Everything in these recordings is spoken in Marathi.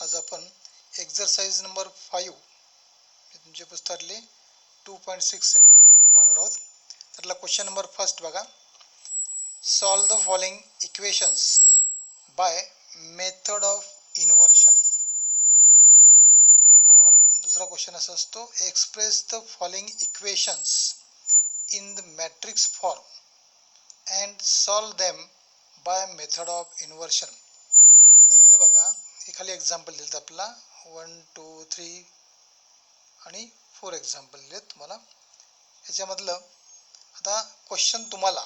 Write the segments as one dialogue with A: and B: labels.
A: आज आपण एक्सरसाइज नंबर 5 तुमच्या पुस्तकातले 2.6 एक्सरसाइज आपण पाहणार आहोत. त्यातला क्वेश्चन नंबर फर्स्ट बघा. Solve the following equations by method of inversion. और दूसरा क्वेश्चन असा असतो, express the following equations in the matrix form and solve them by method of inversion. आता इथं बघा, हे खाली एक्झाम्पल दिलं आपला 1 2 3 आणि 4 एक्झाम्पल दिलेत तुम्हाला. ह्याच्यामधलं आता क्वेश्चन तुम्हाला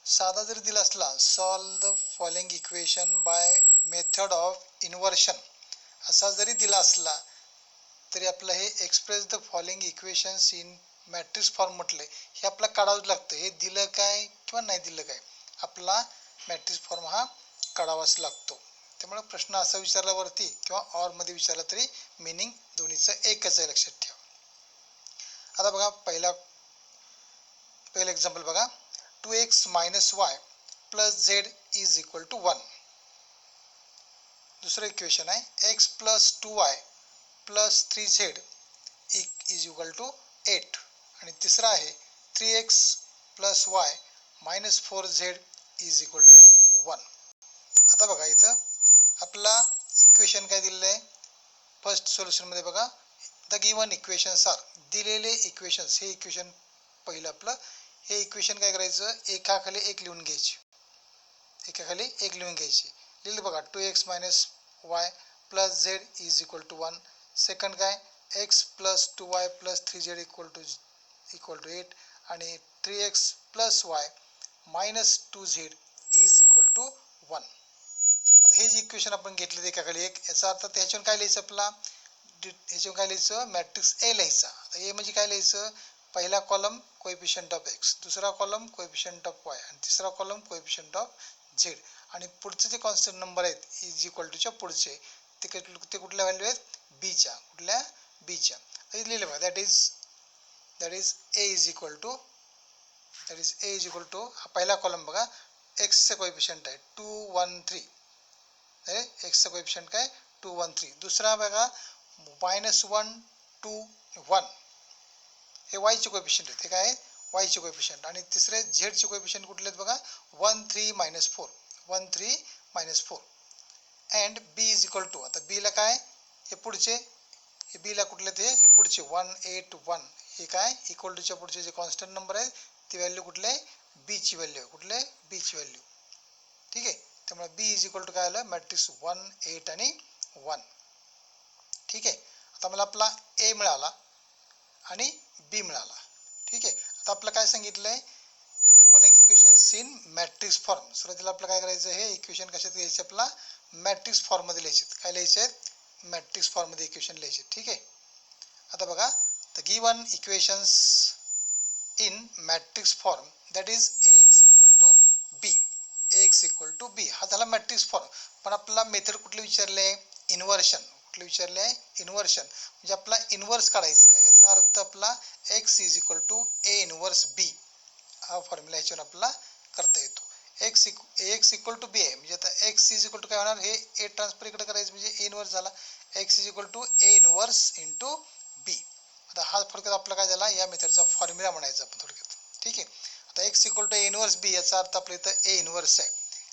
A: साधा जरी दिला असला, solve the following equation by method of inversion असा जरी दिला असला तरी आपलं हे express the following equations in matrix form म्हटले, हे आपलं काढावंच लागतं. हे दिलं काय किंवा नाही दिलं काय, आपला मॅट्रिक्स फॉर्म हा काढावाच लागतो. त्यामुळे प्रश्न असा विचारल्यावरती किंवा ऑरमध्ये विचारला तरी मिनिंग दोन्हीचं एकच आहे, लक्षात ठेवा. आता बघा, पहिलं एक्झाम्पल बघा. 2x - y + z = 1. दुसरं इक्वेशन आहे x + 2y + 3z = 8. आणि तिसरं आहे 3x + y - 4z = 1. आता बघा, इथं आपला इक्वेशन काय दिलेलं आहे. फर्स्ट सोल्युशनमध्ये बघा, द गिवन इक्वेशन्स आर, दिलेले इक्वेशन्स, हे इक्वेशन पहिलं आपलं. हे इक्वेशन काय करायचं, एकाखाली एक लिहून घ्यायची, लिहिलं बघा. 2x - y + z = 1. सेकंड काय, x + 2y + 3z = 8 आणि 3x + y - 2z = 1. आता हे जे इक्वेशन आपण घेतले ते एकाखाली एक, याचा अर्थ ह्याच्यावर काय लिहायचं, मॅट्रिक्स ए लिहायचा. आता ए म्हणजे काय लिहायचं, पहिला कॉलम कोएफिशियंट ऑफ x, दुसरा कॉलम कोएफिशियंट ऑफ y आणि तिसरा कॉलम कोएफिशियंट ऑफ z. आणि पुढचे जे कॉन्स्टंट नंबर आहेत = च्या पुढचे ते कुठल्या व्हॅल्यू आहेत, बीच्या. हे लिहिलं बघा. दॅट इज a = हा पहिला कॉलम बघा, एक्सचं कोएफिशियंट आहे 2 1 3. एक्सचं कोएफिशियंट काय 2 1 3. दुसरा बघा -1 2 1, हे वायचे कोएफिशियंट आहे, ते काय आहे, वायचे कोएफिशियंट. आणि तिसरे झेडचे कोएफिशियंट कुठले आहेत बघा, 1 3 - 4 अँड b = आता बीला काय, हे पुढचे, हे बीला कुठले हे पुढचे 1 8 1, हे काय = च्या पुढचे जे कॉन्स्टंट नंबर आहे ती व्हॅल्यू कुठले, बीची व्हॅल्यू, बीची व्हॅल्यू. ठीक आहे. त्यामुळे b = काय आलं, मॅट्रिक्स 1 8 आणि 1. ठीक आहे. आता मला आपला ए मिळाला आणि बी मिळाला. ठीक आहे. आता आपलं काय सांगितलंय, the following equations in matrix form. सुरुवातीला आपलं काय करायचं, हे इक्वेशन कशात घ्यायचे, आपला मॅट्रिक्स फॉर्ममध्ये लिहायचे. काय लिहायचे, मॅट्रिक्स फॉर्ममध्ये इक्वेशन लिहायचे. ठीक आहे. आता बघा, the given equations in matrix form, that is ax = b. हा झाला मॅट्रिक्स फॉर्म. पण आपल्याला मेथड कुठली विचारले, इन्व्हर्शन. म्हणजे आपला इन्व्हर्स काढायचा आहे. याचा अर्थ आपला x = a इन्व्हर्स b हा फॉर्म्युला ह्याच्यावर आपल्याला करता येतो. ax = b आहे, म्हणजे आता x = काय होणार, हे a ट्रान्सफर इकडे करायचं म्हणजे a इन्व्हर्स झाला. x = a inverse × b. आता हा थोडक्यात आपला काय झाला, या मेथडचा फॉर्म्युला म्हणायचा आपण थोडक्यात. ठीक आहे. आता x = a इन्व्हर्स b, याचा अर्थ आपल्या इथं a इन्व्हर्स आहे,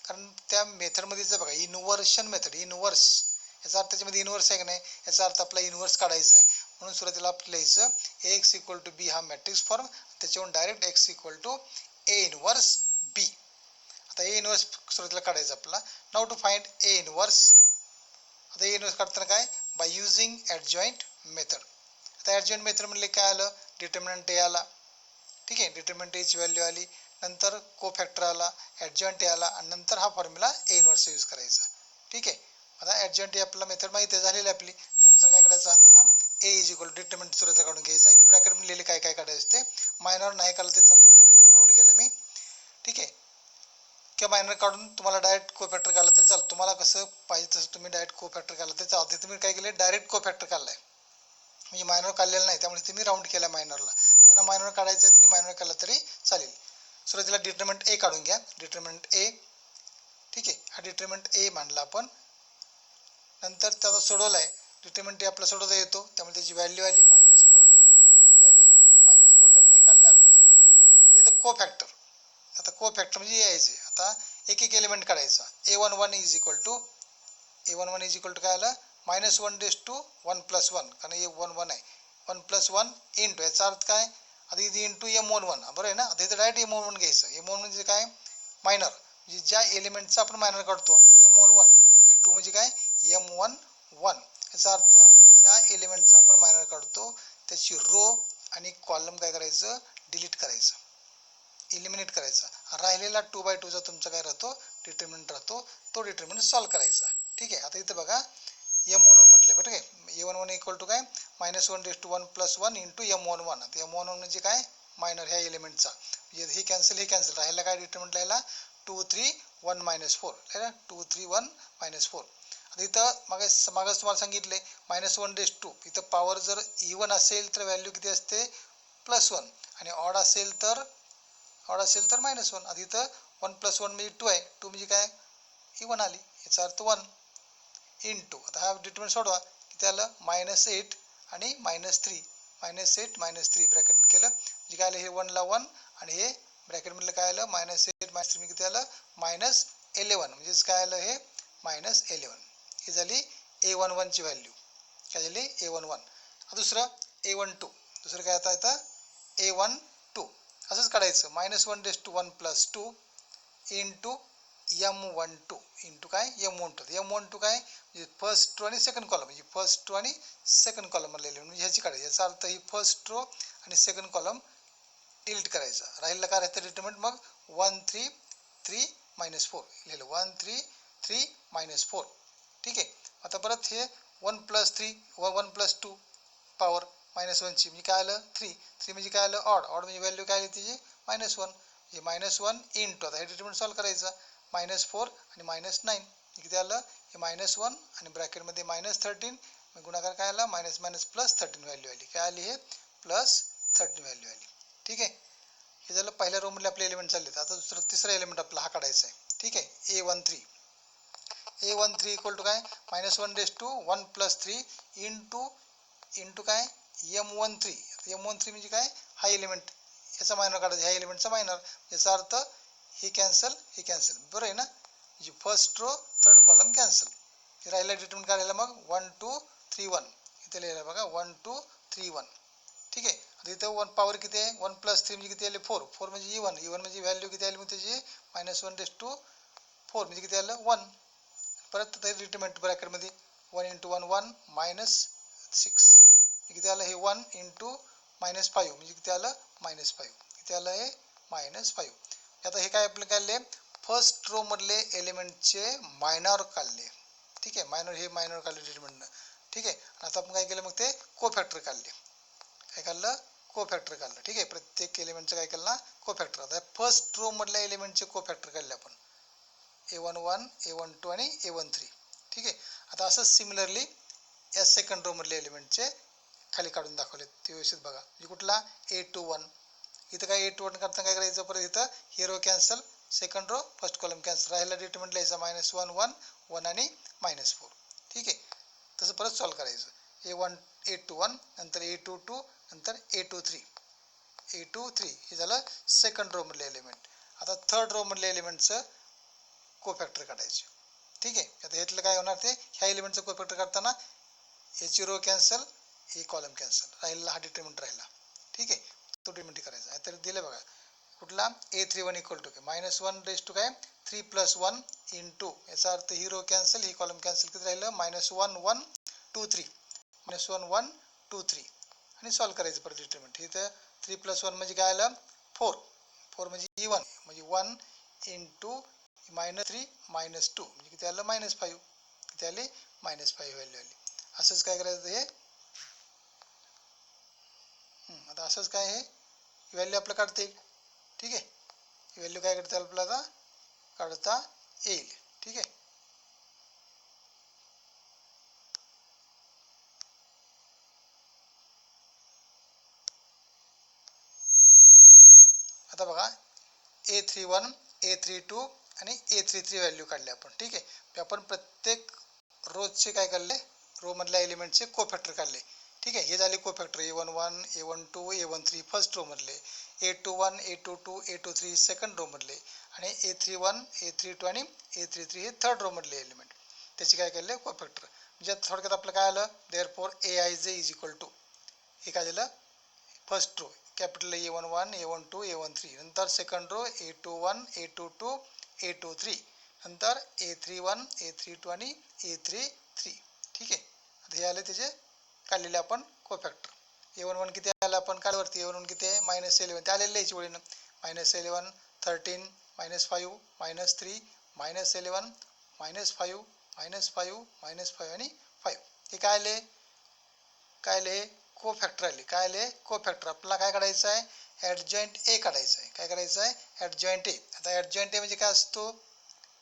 A: कारण त्या मेथडमध्ये जर बघा इन्व्हर्शन मेथड, इन्व्हर्स याचा अर्थ त्याच्यामध्ये इन्व्हर्स आहे की नाही, याचा अर्थ आपला इन्व्हर्स काढायचा आहे. म्हणून सुरुवातीला आपलं लिहायचं x = b हा मॅट्रिक्स फॉर्म, त्याच्यावरून direct x = a inverse b. आता a इन्व्हर्स सुरुवातीला काढायचं आपला. Now to find a inverse. आता a इन्व्हर्स काढताना काय, बाय युजिंग ॲडजॉइंट मेथड. आता ॲडजॉइंट मेथड म्हणले काय आलं, डिटर्मिनंट a आला. ठीक आहे. डिटर्मिनंट a ची व्हॅल्यू आली, नंतर कोफॅक्टर आला, ॲडजॉइंट a आला आणि नंतर हा फॉर्म्युला a इन्व्हर्स यूज करायचा. ठीक आहे. आता ॲडजॉइंट a आपला मेथड माहिती आहे, झालेली आपली. त्यानुसार काय करायचं, हा a = डिटर्मिनंट सुरुवातीला काढून घ्यायचा. इथं ब्रॅकेटमध्ये लिहिले काय काय काढायचं ते. मायनर नाही काढलं ते चालतं, त्यामुळे इथं राऊंड केलं मी. ठीक आहे. किंवा मायनर काढून तुम्हाला डायरेक्ट कोफॅक्टर काढला तरी चालतं. तुम्हाला कसं पाहिजे तसं तुम्ही डायरेक्ट कोफॅक्टर काढला तरी चालतं. तुम्ही काय केले, डायरेक्ट कोफॅक्टर काढलाय, म्हणजे मायनर काढलेलं नाही, त्यामुळे तुम्ही राऊंड केला मायनरला. ज्यांना मायनर काढायचं आहे त्यांनी मायनर काढला तरी चालेल. सुरुवातीला डिटर्मिनंट a काढून घ्या. डिटर्मिनंट a ठीक आहे. हा डिटरमिनंट ए मांडला आपण. नंतर त्याचा सोडवला आहे, डिटरमिनंट ए आपला सोडवता येतो, त्यामुळे त्याची व्हॅल्यू आली -40. किती आली? -40. आपण हे काढलं अगोदर सगळं. आता इथं कोफॅक्टर. आता कोफॅक्टर म्हणजे यायचे. आता एक एक एलिमेंट काढायचा. A11 इज इक्वल टू काय आलं? -1 + 1 कारण हे 1 1 आहे. 1 + 1 इंटू, याचा अर्थ काय? आता इथे इंटू M11 बरोबर आहे ना. आता इथं डायरेक्ट M11 घ्यायचं. M11 म्हणजे काय? मायनर, म्हणजे ज्या एलिमेंटचा आपण मायनर काढतो. आता M11 2 म्हणजे काय? M11. याचा अर्थ ज्या एलिमेंटचा आपण मायनर काढतो त्याची रो आणि कॉलम काय करायचं? डिलीट करायचं, इलिमिनेट करायचा. राहिलेला 2/2चा तुमचा काय राहतो? डिटरमिनंट राहतो. तो डिटरमिनंट सॉल्व करायचा. ठीक आहे. आता इथं बघा M11 म्हटलं बरं काय? A11 इक्वल टू काय? -1 + 1 इंटू M11. आता M11 म्हणजे काय? मायनर ह्या एलिमेंटचा. म्हणजे हे कॅन्सल, हे कॅन्सल. राहिला काय डिटरमिनंट राहिला? 2 3 1 -4 आहे ना. 2 3 1 -4. आता इथं मागच तुम्हाला सांगितले -1 इथं पॉवर जर इवन असेल तर व्हॅल्यू किती असते? +1 आणि ऑड असेल तर -1. आता इथं 1 + 1 म्हणजे 2 आहे. 2 म्हणजे काय? इवन आली, याचा अर्थ 1 इंटू. आता हा डिटरमिनंट सोडवा, किती आलं? -8 आणि -3. -8 -3 ब्रॅकेट केलं म्हणजे काय आलं? हे 1 ला 1 आणि हे ब्रॅकेट मधलं काय आलं? -8 -3 किती आलं? -11. म्हणजेच काय आलं? हे -11. ही झाली A11 ची व्हॅल्यू. काय झाली? A11. दुसरं A12. दुसरं काय आता इथं? A12 असंच काढायचं. -1 + 2 इंटू M12 इंटू काय? M12 काय? म्हणजे फर्स्ट रो आणि सेकंड कॉलम, म्हणजे फर्स्ट रो आणि सेकंड कॉलम मधले म्हणजे ह्याची काढायची. याचा अर्थ ही फर्स्ट रो आणि सेकंड कॉलम डिलीट करायचा. राहिलेला काय राहतं डिटरमिनंट? मग 1 3 3 -4 लिहिलं. 1 3 3 -4. ठीक आहे. आता परत हे 1 + 3 1 + 2 पॉवर -1 ची म्हणजे काय आलं? 3 म्हणजे काय आलं? ऑड म्हणजे व्हॅल्यू काय आली त्याची? -1. हे -1 इंटू, आता हे डिटरमिनंट सॉल्व करायचं. -4 आणि -9 किती आलं? हे -1 आणि ब्रॅकेटमध्ये -13 गुणाकार काय आला? -+13 व्हॅल्यू आली. काय आली? हे +13 व्हॅल्यू आली. ठीक आहे. हे झालं पहिल्या रो मधले आपले एलिमेंट चालले. आता तिसरा एलिमेंट आपला हा काढायचा आहे. ठीक आहे. A13 इक्वल टू काय? -1 + 3 इंटू काय? M13. M13 म्हणजे काय? हा एलिमेंट, याचा मायनर काढायचा, ह्या एलिमेंटचा मायनर. याचा अर्थ हे कॅन्सल, हे कॅन्सल. बरोबर आहे ना. म्हणजे first row third column cancel. राहिला डिटरमिनंट काय राहिला? मग 1 2 3 1 इथे लिहिलं बघा. 1 2 3 1. ठीक आहे. आता इथं 1 पॉवर किती आहे? 1 + 3 म्हणजे किती आले? 4 म्हणजे इवन म्हणजे व्हॅल्यू किती आली? मग त्याची -1 म्हणजे किती आलं? 1. परत डिटरमिनंट ब्रॅकेटमध्ये 1 × 1 1 -6 किती आलं? हे 1 इंटू -5 म्हणजे किती आलं? -5. किती आलं? हे -5. आता हे काय आपलं काढले? फर्स्ट रो मधले एलिमेंटचे मायनर काढले. ठीक आहे. हे मायनर काढले डिटरमिनंट. ठीक आहे. आता आपण काय केलं? मग ते कोफॅक्टर काढले. काय काढलं? कोफॅक्टर काढलं. ठीक आहे. प्रत्येक एलिमेंटचं काय केलं ना? कोफॅक्टर. आता फर्स्ट रो मधल्या एलिमेंटचे कोफॅक्टर काढले आपण. A11 A12 आणि A13. ठीक आहे. आता असं सिमिलरली या सेकंड रो मधले एलिमेंटचे खाली काढून दाखवले. ते व्यवस्थित बघा. म्हणजे कुठला? A21. इथं काय A21 करताना काय करायचं? परत इथं हे row cancel, second row first column cancel. राहिला डिटरमिनंट लिहायचा -1 1 1 आणि -4. ठीक आहे. तसं परत सॉल्व करायचं. A21 नंतर A22 नंतर A23 हे झालं सेकंड रो मधले एलिमेंट. आता थर्ड रो मधले एलिमेंटचं कोफॅक्टर काढायचे. ठीक आहे. आता ह्यातलं काय होणार? ते ह्या एलिमेंटचं कोफॅक्टर काढताना याची रो कॅन्सल, हे कॉलम कॅन्सल. राहिलेला हा डिटरमिनंट राहिला. ठीक आहे. तो डिटरमिनंट करायचा. तर दिलं बघा. कुठला? A31 इक्वल टू काय? -1 काय? 3 + 1 इंटू, याचा अर्थ ही रो कॅन्सल, ही कॉलम कॅन्सल. किती राहिलं? -1 1 2 3 -1 1 2 3 आणि सॉल्व करायचं परत डिटरमिनंट. इथं 3 + 1 म्हणजे काय आलं? 4 म्हणजे इवन म्हणजे 1 इंटू -3 -2 म्हणजे किती आलं? -5. किती आली? -5 व्हॅल्यू आली. असंच काय करायचं? हे आता असंच काय? हे व्हॅल्यू आपलं काढता येईल. ठीक आहे. व्हॅल्यू काय करता येईल आपल्याला? काढता येईल. ठीक आहे. आता बघा A31 A32 आणि A33 व्हॅल्यू काढले आपण. ठीक आहे, आपण प्रत्येक रोजचे काय काढले, रो मधल्या एलिमेंटचे कोफॅक्टर काढले. ठीक आहे, हे झाले कोफॅक्टर A11 A12 A13 first row मधले, A21 A22 A23 second row मधले आणि A31 A32 आणि A33 हे थर्ड रो मधले एलिमेंट, त्याचे काय केले कोफॅक्टर. म्हणजे थोडक्यात आपलं काय आलं, therefore Aij is equal to, हे काय झालं first row capital A11 A12 A13, नंतर second row A21 A22 A23, नंतर A31 A32 आणि A33. ठीक आहे, आता हे आले त्याचे काढलेले आपण कोफॅक्टर. A11 किती आलं आपण काढवरती, A11 किती आहे -11, ते आलेलं याची वळीनं -11 13 -5 -3 -11 -5 -5 आणि 5. हे काय आले, काय आले कोफॅक्टर आले. काय आले कोफॅक्टर. आपल्याला काय काढायचं आहे, ॲडजॉइंट ए काढायचं आहे. काय करायचं आहे ॲडजॉइंट ए. आता ॲडजॉइंट ए म्हणजे काय असतो,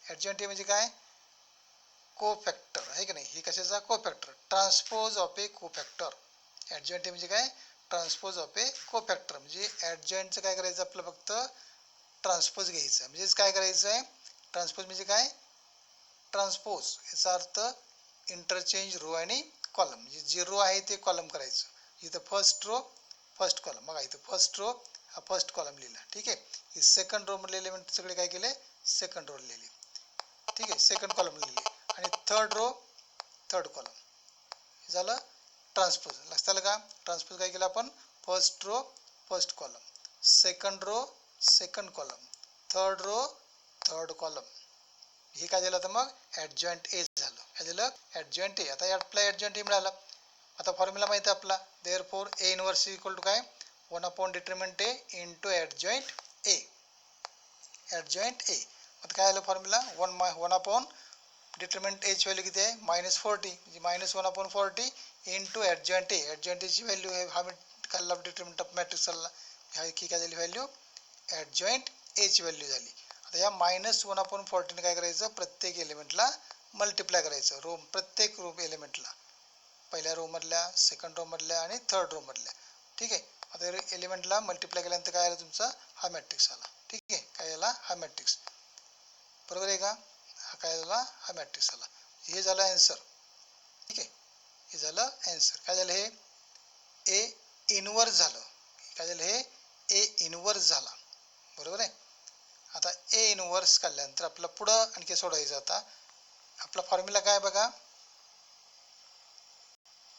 A: ॲडजॉइंट ए म्हणजे काय कोफॅक्टर आहे की नाही, ही कशाचा कोफॅक्टर, ट्रान्सपोज ऑफ ए कोफॅक्टर. ॲडजॉइंट ए म्हणजे काय ट्रान्सपोज ऑफ ए कोफॅक्टर. म्हणजे ॲडजॉइंटचं काय करायचं आपलं फक्त ट्रान्सपोज घ्यायचं. म्हणजेच काय करायचं आहे ट्रान्सपोज म्हणजे काय ट्रान्सपोज, याचा अर्थ इंटरचेंज रो आणि कॉलम. म्हणजे जे रो आहे ते कॉलम करायचं. इथं फर्स्ट रो फर्स्ट कॉलम, बघा इथं फर्स्ट रो हा फर्स्ट कॉलम लिहिला. ठीक आहे, ही सेकंड रो मधले एलिमेंट सगळे काय केले सेकंड रो लिहिले. ठीक आहे, सेकंड कॉलम लिहिले आणि थर्ड रो थर्ड कॉलम. हे झालं ट्रान्सपोज. लक्षात आलं का, ट्रान्सपोज काय केलं आपण, first row first column, second row second column, third row third column. हे काय झालं, तर मग ॲडजॉइंट ए झालं. काय झालं ॲडजॉइंट ए. आता आपला ॲडजॉइंट ए मिळाला. आता फॉर्म्युला माहिती आहे आपला, therefore A inverse equal to काय 1 determinant A into adjoint A. ॲडजॉइंट a. आता काय आलं फॉर्म्युला 1 डिटरमिनंट एची व्हॅल्यू किती आहे -40, म्हणजे -1/40 इंटू ॲडजॉइंट ए. ॲडजॉइंट एची व्हॅल्यू आहे हा मी काढला डिटरमिनंट ऑफ मॅट्रिक्स चालला, ह्या की काय झाली व्हॅल्यू ॲडजॉइंट एची व्हॅल्यू झाली. आता या -1/40 काय करायचं, प्रत्येक एलिमेंटला मल्टिप्लाय करायचं, रो प्रत्येक रो एलिमेंटला, पहिल्या रो मधल्या सेकंड रो मधल्या आणि थर्ड रो मधल्या. ठीक आहे, आता एलिमेंटला मल्टिप्लाय केल्यानंतर काय आलं तुमचा हा मॅट्रिक्स आला. ठीक आहे, काय आला हा मॅट्रिक्स, बरोबर आहे का, हा काय झाला हा मॅट्रिक्स आला. हे झालं ॲन्सर. ठीक आहे, हे झालं ॲन्सर. काय झालं हे ए इनवर्स झालं. काय झालं हे ए इनवर्स झाला, बरोबर आहे. आता ए इनवर्स काढल्यानंतर आपल्याला पुढं आणखी सोडवायचं. आता आपला फॉर्म्युला काय बघा,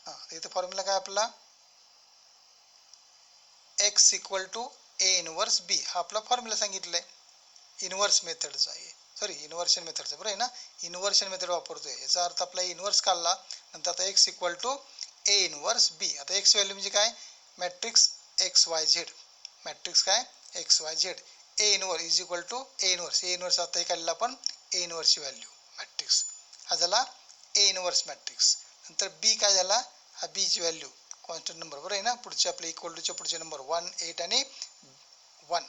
A: हां इथं फॉर्म्युला काय आपला x equal to a inverse b, हा आपला फॉर्म्युला सांगितलं आहे इनवर्स मेथडचा आहे, सॉरी इन्व्हर्शन मेथडचा, बरोबर आहे ना, इन्व्हर्शन मेथड वापरतोय. याचा अर्थ आपला इनवर्स काढला नंतर आता x equal to a inverse b. आता x व्हॅल्यू म्हणजे काय मॅट्रिक्स XYZ, मॅट्रिक्स काय XYZ, a inverse is equal to a inverse. A inverse आता हे काढलं आपण ए इनवर्सची व्हॅल्यू मॅट्रिक्स, हा झाला ए इनवर्स मॅट्रिक्स. नंतर बी काय झाला, हा बीची व्हॅल्यू कॉन्स्टंट नंबर, बरोबर आहे ना, पुढचे आपले इक्वल टूचे पुढचे नंबर 1 8 आणि 1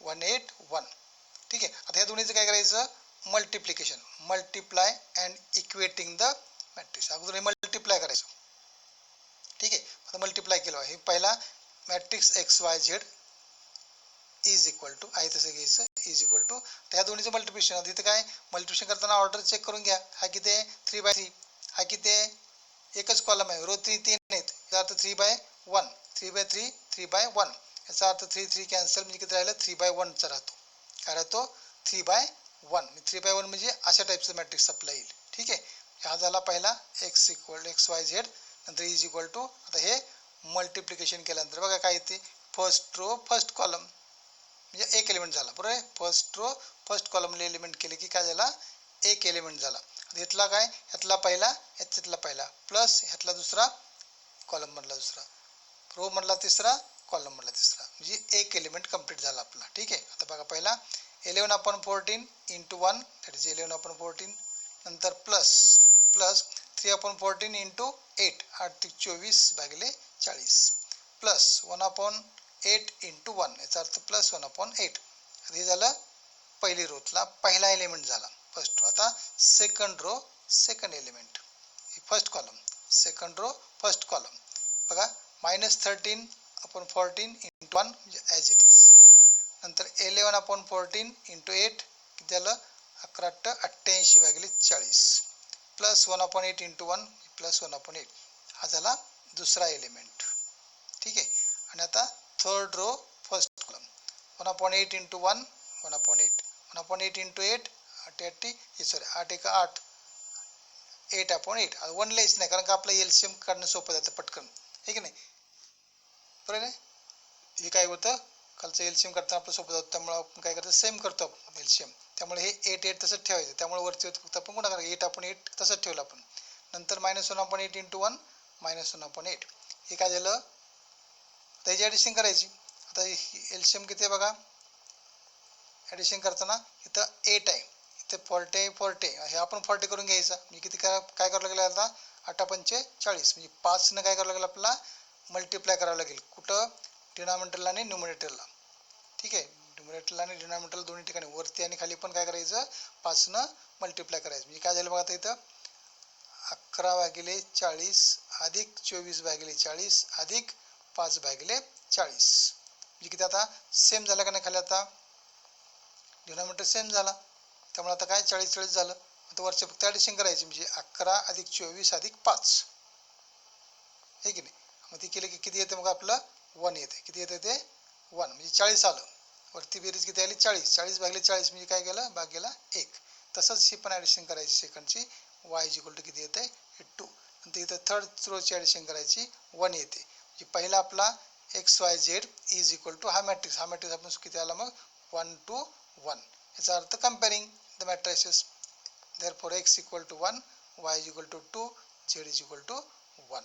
A: 1 8 1. ठीक आहे, आता या दोन्हीचं काय करायचं multiplication, multiply and equating the matrix. अगोदर हे मल्टिप्लाय करायचं. ठीक आहे, आता मल्टिप्लाय केलं, हे पहिला matrix XYZ is equal to आहे तसं घ्यायचं इज इक्वल टू, त्या दोन्हीचं मल्टिप्लिकेशन. आता इथं काय मल्टिप्लिकेशन करताना ऑर्डर चेक करून घ्या, हा किती आहे 3/3, हा किती आहे एकच कॉलम आहे, रो 3 आहेत, याचा अर्थ 3/1 3/3 3/1, याचा अर्थ 3 3 कॅन्सल, म्हणजे किती राहिलं 3/1चा राहतो. काय राहतो 3/1. 3/1 म्हणजे अशा टाईपचं मॅट्रिक्स आपला येईल. ठीक आहे, हा झाला पहिला x इक्वल XYZ, नंतर इज इक्वल टू, आता हे मल्टिप्लिकेशन केल्यानंतर बघा काय येते फर्स्ट रो फर्स्ट कॉलम, म्हणजे एक एलिमेंट झाला, बरोबर आहे. फर्स्ट रो फर्स्ट कॉलमला एलिमेंट केले की काय झाला एक एलिमेंट झाला. ह्यातला काय ह्यातला पहिला ह्याच्यातला पहिला प्लस ह्यातला दुसरा कॉलम मधला दुसरा, रो मधला तिसरा कॉलम मधला तिसरा, म्हणजे एक एलिमेंट कंप्लीट झाला आपला. ठीक आहे, आता बघा पहिला 11/14 इंटू 1 दॅट इज 11/14, नंतर प्लस 3/14 इंटू 8 8 24 भागिले 40, प्लस 1/8 इंटू 1, याचा अर्थ प्लस 1/8. हे झालं पहिली रोतला पहिला एलिमेंट झाला फर्स्ट रो. आता second row second element, first column second row first column, बघा -13/14 इंटू 1 म्हणजे ॲज इट इज, नंतर 11/14 इंटू 8 किती झालं 11/88 प्लस 1/8 इंटू 1 प्लस 1/8 हा झाला दुसरा एलिमेंट. ठीक आहे. आणि आता third row first column 1/8 into 1 1/8 1/8 into 8 8 8 8 8/8 1 लिहायचं नाही कारण का आपलं एलसीएम काढणं सोपं जातं पटकन आहे की नाही. बरोबर आहे. हे काय होतं खालचं एलसीएम करताना आपलं सोपं जातं त्यामुळे आपण काय करतो सेम करतो आपण एलसीएम. त्यामुळे हे 8 8 तसंच ठेवायचं. त्यामुळे वरती फक्त आपण गुणाकार 8/8 तसंच ठेवलं आपण. नंतर -1/8 इंटू 1 -1/8 हे काय झालं. त्याची ॲडिशन करायची. आता एलसीएम किती आहे बघा. ॲडिशन करताना इथं 8 आहे इथे 40 हे आपण 40 करून घ्यायचं. म्हणजे किती काय करावं लागेल आता 8/45 म्हणजे 5 काय करावं लागेल आपल्याला मल्टिप्लाय करावं लागेल. कुठं डिनॉमिनेटरला आणि न्यूमरेटरला. ठीक आहे. न्यूमरेटरला आणि डिनॉमिनेटरला दोन्ही ठिकाणी वरती आणि खाली पण काय करायचं 5 मल्टिप्लाय करायचं. म्हणजे काय झालं बघा आता इथं 11/40 अधिक 24/40 अधिक 5/40 म्हणजे किती आता सेम झालं का नाही खाली आता डिनॉमिनेटर सेम झाला. त्यामुळे आता काय 40 झालं. आता वरचे फक्त ॲडिशन करायची म्हणजे 11 अधिक 24 अधिक 5 आहे की नाही. मग ती केलं की किती येते मग आपलं 1 येते. किती येते ते 1 म्हणजे 40 आलं. वरती बेरीज किती आली 40 म्हणजे काय गेलं भाग गेला 1. तसंच ही पण ॲडिशन करायची सेकंडची y = किती येते हे 2. नंतर इथं थर्ड रोची ॲडिशन करायची 1 येते. म्हणजे पहिला आपला XYZ = हा मॅट्रिक्स आपण किती आला मग 1 to 1. याचा अर्थ कंपेअरिंग the matrices. therefore x = 1 y = 2 z = 1.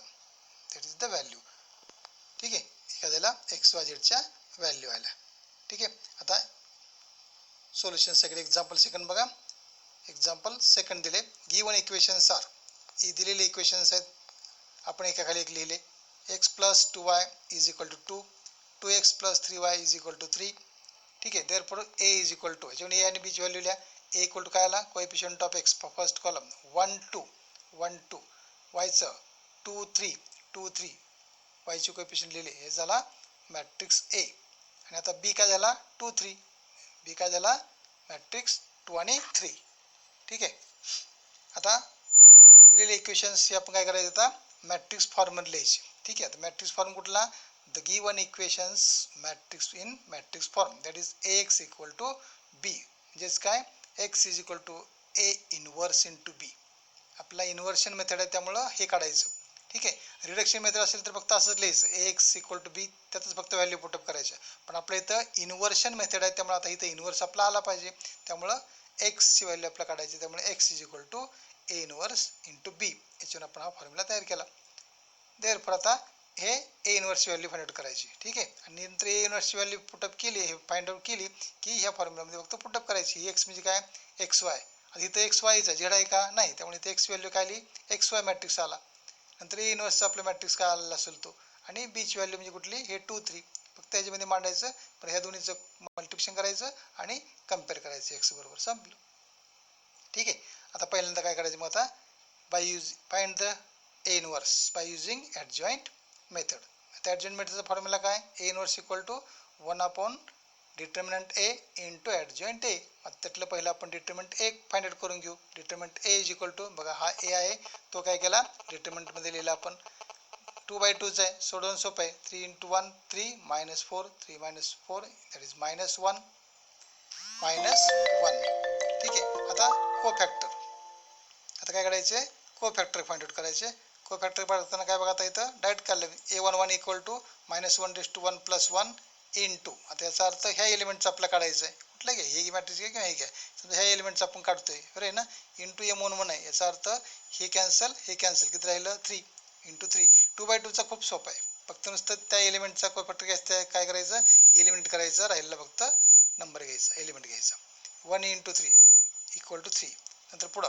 A: That is the value. ठीक आहे. एखाद्याला XYZच्या व्हॅल्यू आल्या. ठीक आहे. आता सोल्युशन सेकंड एक्झाम्पल सेकंड बघा. एक्झाम्पल सेकंड दिले. Given equations are. ही दिलेले इक्वेशन्स आहेत. आपण एकाखाली एक लिहिले. x + 2y = 2 2x + 3y = 3. ठीक आहे. therefore a = याच्यामध्ये a आणि b ची व्हॅल्यू लिहा. a = काय आला coefficient of x first column 1 2 1 2 y चं 2 3 2 3 y चे कोएफिशियंट लिहिले. हे झाला मॅट्रिक्स A. आणि आता b काय झाला 2 3 b काय झाला मॅट्रिक्स 2 आणि 3. ठीक आहे. आता दिलेले इक्वेशन्स हे आपण काय करायचं आता मॅट्रिक्स फॉर्ममध्ये लिहायचे. ठीक आहे. तर मॅट्रिक्स फॉर्म कुठला the given equations matrix in matrix form that is ax = b. म्हणजेच काय x = a inverse into b. आपला इन्व्हर्शन मेथड आहे त्यामुळं हे काढायचं. ठीक आहे. रिडक्शन मेथड असेल तर फक्त असंच लिहायचं ax = b त्यातच फक्त व्हॅल्यू पुटअप करायच्या. पण आपल्या इथं इन्व्हर्शन मेथड आहे त्यामुळे आता इथं इन्व्हर्स आपला आला पाहिजे. त्यामुळं x ची व्हॅल्यू आपल्याला काढायची. त्यामुळे x = a inverse into b. याच्यावर आपण हा फॉर्म्युला तयार केला. देअरफॉर आता हे a इनव्हर्सची व्हॅल्यू फाइंड आउट करायची. ठीक आहे. आणि नंतर a इनव्हर्सची व्हॅल्यू पुटअप केली हे फाइंड आउट केली की ह्या फॉर्म्युलामध्ये फक्त पुटअप करायची. x म्हणजे काय xy. आता इथं XYचा झेड आहे का नाही. त्यामुळे इथे x व्हॅल्यू काय आली XY मॅट्रिक्स आला. नंतर a इनव्हर्सचा आपला मॅट्रिक्स काय आलेला असेल तो. आणि b ची व्हॅल्यू म्हणजे कुठली हे 2 3 फक्त याच्यामध्ये मांडायचं. पण ह्या दोन्हीचं मल्टिप्लिकेशन करायचं आणि कम्पेअर करायचं x बरोबर संपलं. ठीक आहे. आता पहिल्यांदा काय करायचं मग आता find the a inverse by using adjoint method. आता ॲडजॉइंट मेथडचा फॉर्म्युला काय a inverse = 1 determinant a into adjoint a. आता त्यातलं पहिलं आपण डिटर्मिनंट a फाइंड आउट करून घेऊ. डिटर्मिनंट a = बघा हा a आहे तो काय केला डिटर्मिनंटमध्ये लिहिला आपण 2/2 आहे. सोडवून सोपं आहे. 3 × 1 3 -4 3 - 4 दॅट इज -1 -1. ठीक आहे. आता कोफॅक्टर. आता काय करायचे कोफॅक्टर फाइंड आउट करायचे. कोफॅक्टर काढताना काय बघा आता इथं डायरेक्ट काढलं a11 = -1/1 + 1 इंटू. आता याचा अर्थ ह्या एलिमेंटचं आपल्याला काढायचं आहे. कुठलं घ्या हे मॅट्रिक्स घ्या किंवा हे घ्या. समजा ह्या एलिमेंटचं आपण काढतोय बरं आहे ना. इंटू m11 आहे. याचा अर्थ हे कॅन्सल किती राहिलं 3 × 3 2/2 चा खूप सोपा आहे. फक्त नुसतं त्या एलिमेंटचा कोफॅक्टर घ्यायचं काय करायचं एलिमेंट करायचं राहिलेला फक्त नंबर घ्यायचा एलिमेंट घ्यायचा 1 × 3 = 3. नंतर पुढं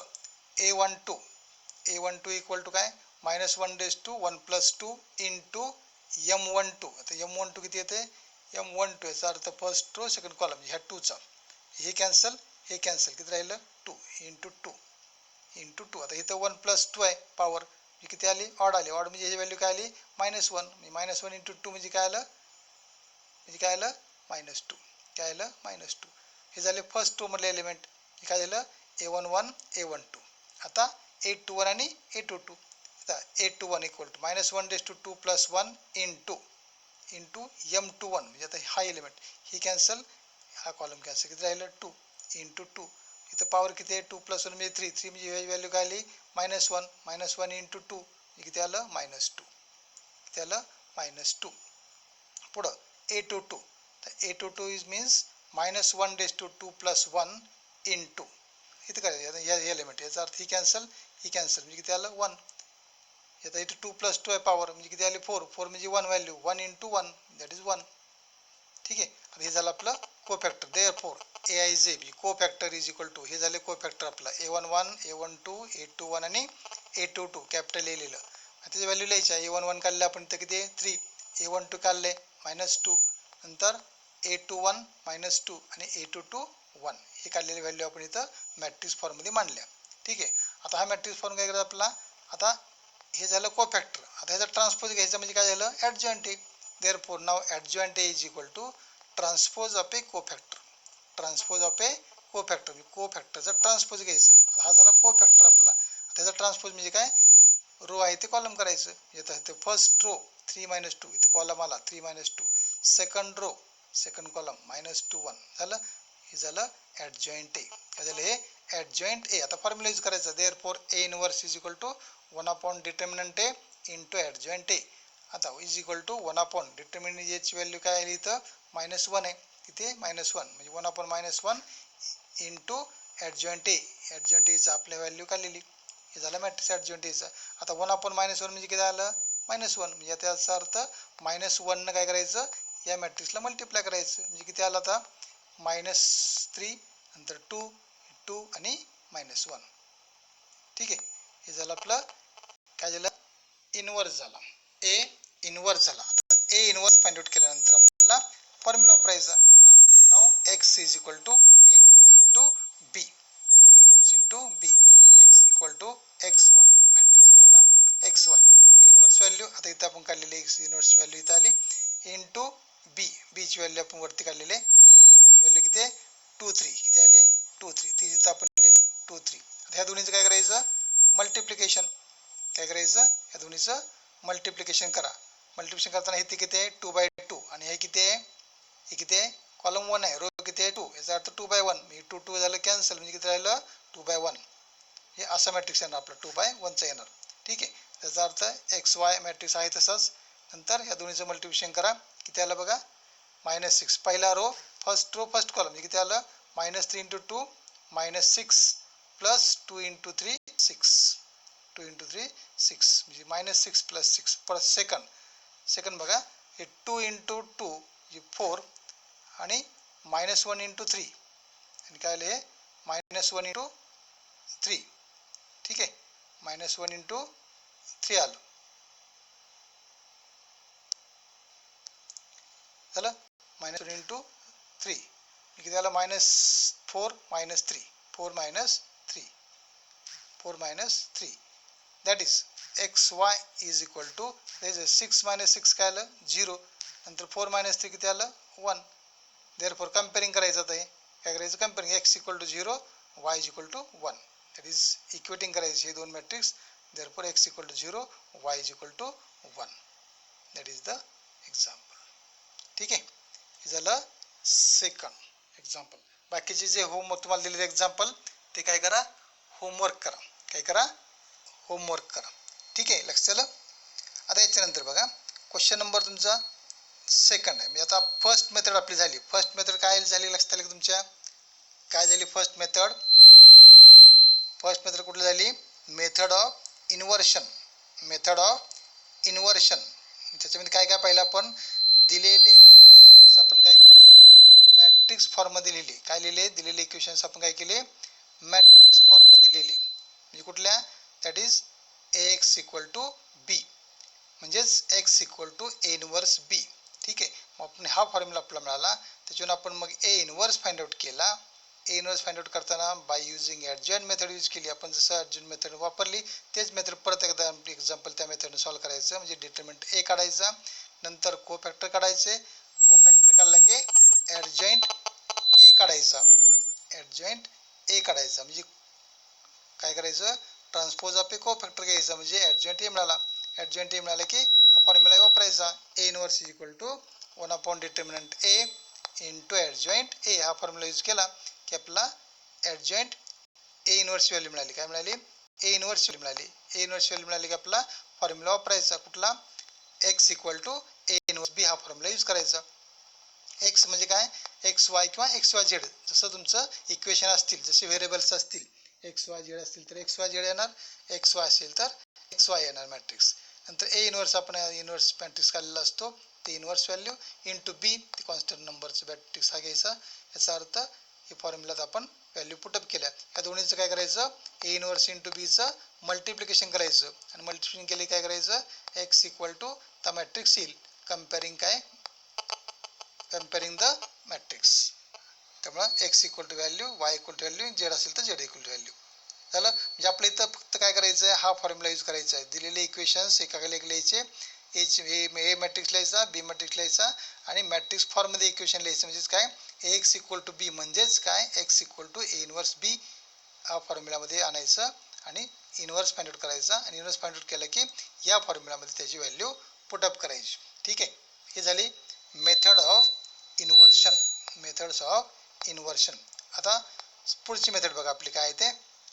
A: a12 = काय -1/1 + 2 इंटू m12. आता m12 किती येते m12 याचा अर्थ फर्स्ट रो सेकंड कॉलम ह्या 2चा हे कॅन्सल किती राहिलं 2 × 2. आता इथं 1 + 2 आहे पॉवर किती आली ऑड आली. ऑड म्हणजे ह्याची व्हॅल्यू काय आली -1 -1 × 2 म्हणजे काय आलं -2 काय आलं -2. हे झाले फर्स्ट रो मधले एलिमेंट. हे काय झालं A11 A12. आता A21 आणि A22. आता A21 equal to -1 + 1 into M21 म्हणजे आता हा एलिमेंट ही कॅन्सल, हा कॉलम कॅन्सल, किती राहिलं 2 इंटू 2. इथं पॉवर किती आहे 2 + 1 म्हणजे 3, 3 म्हणजे व्हॅल्यू काय आली -1, -1 इंटू 2 किती आलं -2, किती आलं -2. पुढं A22, तर A22 इज मीन्स -1 + 1 इंटू, इथं काय आता या एलिमेंट याचा अर्थ ही कॅन्सल म्हणजे किती आलं 1. आता इथं 2 + 2 आहे पॉवर म्हणजे किती आली 4, 4 म्हणजे 1 व्हॅल्यू 1 इंटू 1 दॅट इज 1. ठीक आहे. आता हे झालं आपलं cofactor. Therefore AIJ cofactor is equal to, हे झाले कोफॅक्टर आपलं A11 A12 A21 आणि A22 कॅपिटल ए लिहिलं. त्याची व्हॅल्यू लिहायची आहे. A11 काढले आपण तर किती 3, A12 काढले -2, नंतर A21 -2 आणि A22 1. हे काढलेली व्हॅल्यू आपण इथं मॅट्रिक्स फॉर्ममध्ये मांडल्या. ठीक आहे. आता हा मॅट्रिक्स फॉर्म काय करायचा आपला, आता हे झालं कोफॅक्टर. आता ह्याचा ट्रान्सपोज घ्यायचा म्हणजे काय झालं ॲडजॉइंट ए. देअरफॉर नाव adjoint a is equal to transpose of a cofactor. Transpose of a cofactor म्हणजे कोफॅक्टरचा ट्रान्सपोज घ्यायचा. हा झाला कोफॅक्टर आपला. त्याचा ट्रान्सपोज म्हणजे काय, रो आहे ते कॉलम करायचं. येतं इथे फर्स्ट रो 3 - 2, इथे कॉलम आला 3 - 2. सेकंड रो सेकंड कॉलम -2 1 झालं. हे झालं ॲडजॉइंट ए. काय झालं हे ॲडजॉइंट ए. आता फॉर्म्युला यूज करायचा. Therefore A inverse is equal to 1 determinant a into adjoint a. आता इज इक्वल टू 1 डिटर्मिनंट एची व्हॅल्यू काय आली इथं -1 आहे. इथे -1 म्हणजे 1 इंटू ॲडजॉइंट ए. ॲडजॉइंट एचा आपल्या व्हॅल्यू काढलेली. हे झालं मॅट्रिक्स ॲडजॉइंट एचा. आता 1 म्हणजे किती आलं -1 म्हणजे त्याचा अर्थ -1 काय करायचं या मॅट्रिक्सला मल्टिप्लाय करायचं म्हणजे किती आलं आता -3 नंतर 2 2 आणि -1. ठीक आहे. हे झालं आपलं काय झालं इनव्हर्स झाला. ए इनव्हर्स झाला. आता ए इनव्हर्स फाइंड आउट केल्यानंतर आपल्याला फॉर्म्युला वापरायचा कुठला, नाव x is equal to A inverse into B. A inverse into B. x equal to XY. Matrix काय आला XY. ए इनव्हर्स व्हॅल्यू आता इथं आपण काढलेली x इनव्हर्स व्हॅल्यू इथं आली इंटू बी. बीची व्हॅल्यू आपण वरती काढलेली आहे. बीची व्हॅल्यू किती आहे 2 3. किती आले 2 3. ती जिथं आपण लिहिलेली 2 3. आता ह्या दोन्हीचं काय करायचं मल्टिप्लिकेशन. काय करायचं या दोन्हीचं मल्टिप्लिकेशन करा. मल्टिप्लिकेशन करताना हे किती आहे 2/2 आणि हे किती आहे, हे किती आहे कॉलम 1 आहे, रो किती आहे 2. याचा अर्थ 2/1 म्हणजे 2 2 झालं कॅन्सल म्हणजे किती राहिलं 2/1. हे असं मॅट्रिक्स येणार आपलं 2/1चं येणार. ठीक आहे. त्याचा अर्थ XY मॅट्रिक्स आहे तसंच. नंतर या दोन्हीचं मल्टिप्लिकेशन करा. किती आलं बघा -6. पहिला रो फर्स्ट फर्स्ट कॉलम म्हणजे किती आलं -3 × 2 -6 प्लस 2 × 3 6. 2 × 3 6 म्हणजे -6 + 6. परत सेकंड बघा हे 2 × 2 म्हणजे 4 आणि -1 × 3 आणि काय आलं हे -1 × 3. ठीक आहे. -1 × 3 आलं. झालं -1 × 3 किती आलं -4 -3 4 -3 4 -3. That is XY is equal to 6 - 6 काय आलं 0. नंतर 4 - 3 किती आलं 1. देअरफॉर कम्पेअरिंग करायचं आता हे काय करायचं comparing x = 0 y = 1. That is equating करायचे हे दोन matrix. Therefore x = 0 y = 1. That is the example. ठीक आहे. हे झालं सेकंड एक्झाम्पल. बाकीचे जे होमवर्क तुम्हाला दिलेले एक्झाम्पल ते काय करा होमवर्क करा. काय करा होमवर्क करा. ठीक आहे. लक्ष झालं. आता याच्यानंतर बघा क्वेश्चन नंबर तुमचा सेकंड आहे. म्हणजे आता फर्स्ट मेथड आपली झाली. फर्स्ट मेथड काय झाली लक्षात आलं की तुमच्या काय झाली फर्स्ट मेथड कुठली झाली method of inversion. Method of inversion त्याच्यामध्ये काय काय पाहिलं आपण दिलेले इक्वेशन्स आपण काय केले मॅट्रिक्स फॉर्ममध्ये लिहिले. काय लिहिले दिलेले इक्वेशन्स आपण काय केले मॅट्रिक्स फॉर्ममध्ये लिहिले. म्हणजे कुठल्या दॅट इज AX = B म्हणजेच x = A इनव्हर्स B. ठीक आहे. मग आपण हा फॉर्म्युला आपल्याला मिळाला. त्याच्यावरून आपण मग A इनव्हर्स फाइंड आउट केला. A इनव्हर्स फाइंड आउट करताना bye using adjoint method use केली आपण. जसं ॲडजॉइंट मेथड वापरली तेच मेथड परत एकदा एक्झाम्पल त्या मेथडने सॉल्व्ह करायचं. म्हणजे डिटर्मिनंट A काढायचा, नंतर कोफॅक्टर काढायचे. कोफॅक्टर काढला की ॲडजॉइंट A काढायचा. ॲडजॉइंट A काढायचा म्हणजे काय करायचं, ट्रान्सपोज ऑफ ए कोफॅक्टर घ्यायचा, म्हणजे ॲडजॉइंट ए मिळाला. ॲडजॉइंट ए मिळाला की हा फॉर्म्युला वापरायचा, a inverse is equal to 1 upon determinant a into adjoint a. हा फॉर्म्युला यूज केला की आपला ॲडजॉइंट ए इनव्हर्स व्हॅल्यू मिळाली. काय मिळाली, ए इनव्हर्स व्हॅल्यू मिळाली. ए इनव्हर्स व्हॅल्यू मिळाली की आपला फॉर्म्युला वापरायचा कुठला, x equal to A inverse b. हा फॉर्म्युला यूज करायचा. एक्स म्हणजे काय, एक्स वाय किंवा एक्स वाय झेड, जसं तुमचं इक्वेशन असतील, जसे व्हेरिएबल्स असतील, एक्स वाय झेड असतील तर एक्स वाय झेड येणार, एक्स वाय असेल तर एक्स वाय येणार मॅट्रिक्स. नंतर ए इनव्हर्स आपण इनव्हर्स मॅट्रिक्स काढलेला असतो, ते इनव्हर्स व्हॅल्यू इंटू बी, ते कॉन्स्टंट नंबरचं मॅट्रिक्स हा घ्यायचा. याचा अर्थ हे फॉर्म्युलात आपण व्हॅल्यू पुटअप केल्या. या दोन्हीचं काय करायचं, ए इनव्हर्स इंटू बीचं मल्टिप्लिकेशन करायचं, आणि मल्टिप्लिकेशन केले काय करायचं, X equal to the matrix येईल, कंपेअरिंग काय, कंपेअरिंग द मॅट्रिक्स. त्यामुळं X equal to value, Y equal to value, Z असेल तर झेड इक्वल टू व्हॅल्यू झालं. म्हणजे आपल्या इथं फक्त काय करायचं आहे, हा फॉर्म्युला यूज करायचा आहे. दिलेले इक्वेशन्स एकाखाली एक लिहायचे, ए मॅट्रिक्स लिहायचा, बी मॅट्रिक्स लिहायचा, आणि मॅट्रिक्स फॉर्ममध्ये इक्वेशन लिहायचं. म्हणजेच काय, एक्स इक्वल टू बी म्हणजेच काय, x equal to A inverse b हा फॉर्म्युलामध्ये आणायचं आणि इनव्हर्स फाइंड आउट करायचा, आणि इनव्हर्स फाइंड आउट केलं की या फॉर्म्युलामध्ये त्याची व्हॅल्यू पुटअप करायची. ठीक आहे, हे झाली method of inversion, methods of inversion. आता पुढची मेथड बघा आपली काय आहे ते,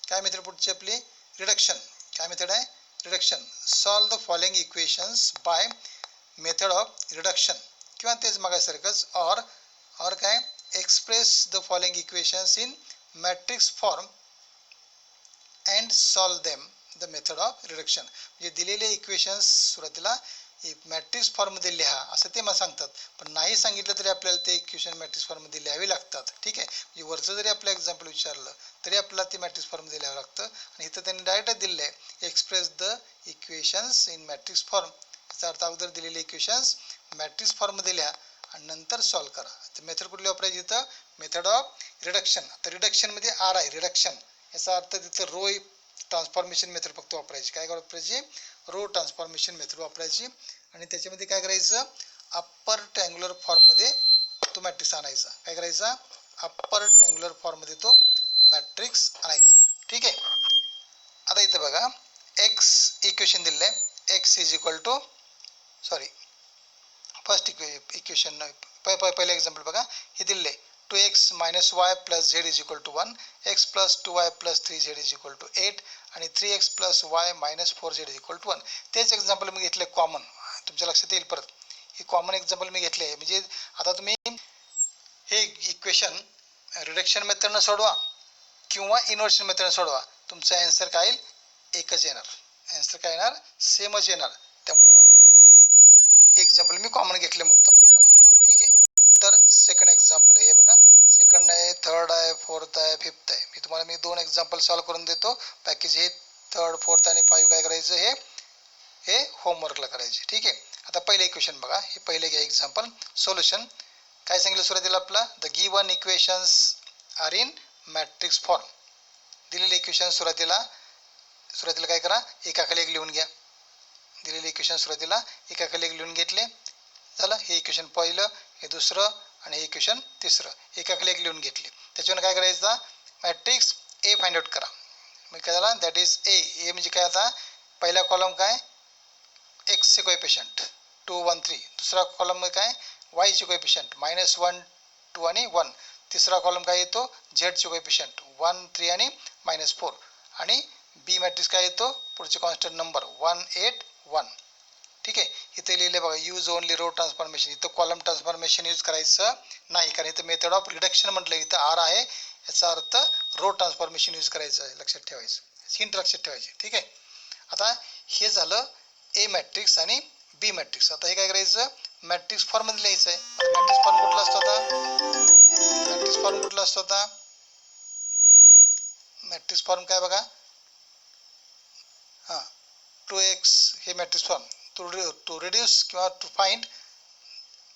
A: काय मेथड पुढची आपली, रिडक्शन. काय मेथड आहे, reduction. Solve the following equations by method of reduction, किंवा तेच मागासारखंच और काय, express the following equations in matrix form and solve them the method of reduction. म्हणजे दिलेले इक्वेशन्स सुरुवातीला मॅट्रिक्स फॉर्ममध्ये लिहा असं ते मला सांगतात, पण नाही सांगितलं तरी आपल्याला ते इक्वेशन मॅट्रिक्स फॉर्ममध्ये लिहावे लागतात. ठीक आहे, म्हणजे वरचं जरी आपलं एक्झाम्पल विचारलं तरी आपल्याला ते मॅट्रिक्स फॉर्ममध्ये लिहावं लागतं. आणि इथं त्यांनी डायरेक्टच दिलेलं आहे, express the equations in matrix form. याचा अर्थ अगोदर दिलेले इक्वेशन्स मॅट्रिक्स फॉर्ममध्ये लिहा आणि नंतर सॉल्व करा. तर मेथड कुठली वापरायची इथं, मेथड ऑफ रिडक्शन. तर रिडक्शनमध्ये आर आहे, रिडक्शन. याचा अर्थ तिथं रो ट्रान्सफॉर्मेशन मेथड फक्त वापरायची. काय वापरायची, रो ट्रान्सफॉर्मेशन मेथड वापरायची. आणि त्याच्यामध्ये काय करायचं, अप्पर ट्रँग्युलर फॉर्ममध्ये तो मॅट्रिक्स आणायचा. काय करायचा, अप्पर ट्रँग्युलर फॉर्ममध्ये तो मॅट्रिक्स आणायचा. ठीक आहे, आता इथं बघा एक्स इक्वेशन दिलेलं आहे, X is equal to, sorry first equation पहिलं एक्झाम्पल बघा, हे दिलेलं आहे 2x minus y plus z is equal to 1, x plus 2y plus 3z is equal to 8, आणि 3x plus y minus 4z is equal to 1. तेच एक्झाम्पल मी घेतले कॉमन, तुमच्या लक्षात येईल परत. हे कॉमन एक्झाम्पल मी घेतले आहे. म्हणजे आता तुम्ही हे इक्वेशन रिडक्शन मेथडनं सोडवा किंवा इन्व्हर्शन मेथडनं सोडवा, तुमचा ॲन्सर काय येईल, एकच येणार. ॲन्सर काय येणार, सेमच येणार. त्यामुळं हे एक्झाम्पल मी कॉमन घेतले मुद्दाम तुम्हाला. ठीक आहे, तर सेकंड एक्झाम्पल हे बघा, सेकंड आहे, थर्ड आहे, फोर्थ आहे, फिफ्थ आहे. मी तुम्हाला दोन एक्झाम्पल सॉल्व्ह करून देतो. बाकीचे हे थर्ड, फोर्थ आणि 5 काय करायचं, हे होमवर्कला करायचे. ठीक आहे, आता पहिले इक्वेशन बघा, हे पहिले घ्या एक्झाम्पल. सोल्युशन काय सांगितलं सुरुवातीला आपला, the given equations are in matrix form. दिलेले इक्वेशन सुरुवातीला काय करा, एकाखाली एक लिहून घ्या. दिलेले इक्वेशन सुरुवातीला एकाखाली एक लिहून घेतले, झालं. हे इक्वेशन पहिलं, हे दुसरं, आणि हे इक्वेशन तिसरं एकाखाली एक लिहून घेतले. त्याच्यावर काय करायचं, मॅट्रिक्स ए फाइंड आउट करा. मग काय झाला, दॅट इज ए म्हणजे काय, आता पहिला कॉलम काय, एक्सचे कोएफिशियंट 2, 1, 3. दुसरा कॉलम मध्ये काय, वायचे कोएफिशियंट -1, 2 आणि 1. तिसरा कॉलम काय येतो, झेडचे कोएफिशियंट 1, 3 आणि -4. आणि बी मॅट्रिक्स काय येतो, पुढचे कॉन्स्टंट नंबर 1, 8, 1. ठीक आहे, इथे लिहिले बघा, यूज ओनली रो ट्रान्सफॉर्मेशन. इथं कॉलम ट्रान्सफॉर्मेशन यूज करायचं नाही, कारण इथं मेथड ऑफ रिडक्शन म्हटलं, इथं आर आहे, याचा अर्थ रो ट्रान्सफॉर्मेशन यूज करायचं आहे. लक्षात ठेवायचं, हिंट लक्षात ठेवायची. ठीक आहे, आता हे झालं ए मॅट्रिक्स आणि बी मॅट्रिक्स. आता हे काय करायचं, मॅट्रिक्स फॉर्ममध्ये लिहायचं आहे. मॅट्रिक्स फॉर्म कुठला असतो, आता मॅट्रिक्स फॉर्म कुठला असतो, आता मॅट्रिक्स फॉर्म काय बघा, हां 2x हे मॅट्रिक्स फॉर्म, to reduce किंवा to find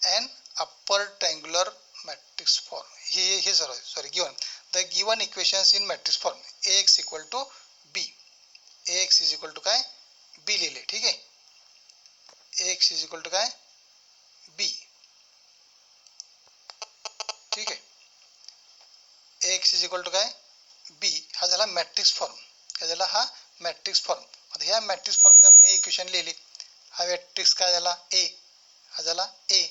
A: an upper triangular matrix form. हे sorry given the given equations in matrix form, ax equal to b, ax is equal to काय, b लिहिले. ठीक आहे, ax is equal to काय, b. ठीक आहे, ax is equal to काय, b. हा झाला मॅट्रिक्स फॉर्म. काय झाला हा मॅट्रिक्स फॉर्म. आता ह्या मॅट्रिक्स फॉर्ममध्ये आपण हे इक्वेशन लिहिली. हा मॅट्रिक्स काय झाला ए, हा झाला ए.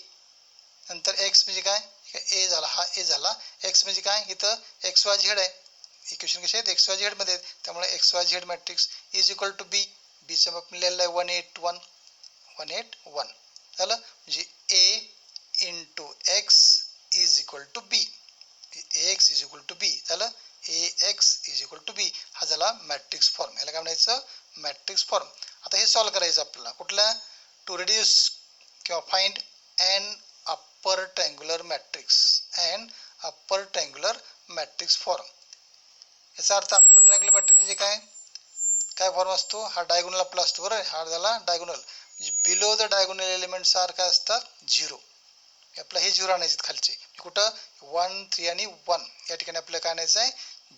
A: नंतर एक्स म्हणजे काय ए झाला, हा ए झाला. एक्स म्हणजे काय इथं एक्स वाय झेड आहे. इक्वेशन कसे आहेत एक्स वाय झेड मध्ये, त्यामुळे x y z matrix is equal to b. बीचं आपण लिहिलेलं आहे 181 181 झालं. म्हणजे a into x is equal to b. X is equal to b झालं. A x is equal to b हा झाला मॅट्रिक्स फॉर्म. याला काय म्हणायचं मॅट्रिक्स फॉर्म. आता हे सॉल्व करायचं आपल्याला कुठला टू रिड्यूस किंवा find an upper triangular matrix and upper triangular matrix form. याचा अर्थ अप्पर ट्रायंग्युलर मॅट्रिक्स म्हणजे काय काय फॉर्म असतो हा डायगोनल आपला असतो बरोबर. हा झाला डायगोनल म्हणजे below the diagonal elements are काय असतात 0. आपलं हे 0 आणायचे खालचे कुठं 1 3 आणि 1 या ठिकाणी आपल्याला काय आणायचं आहे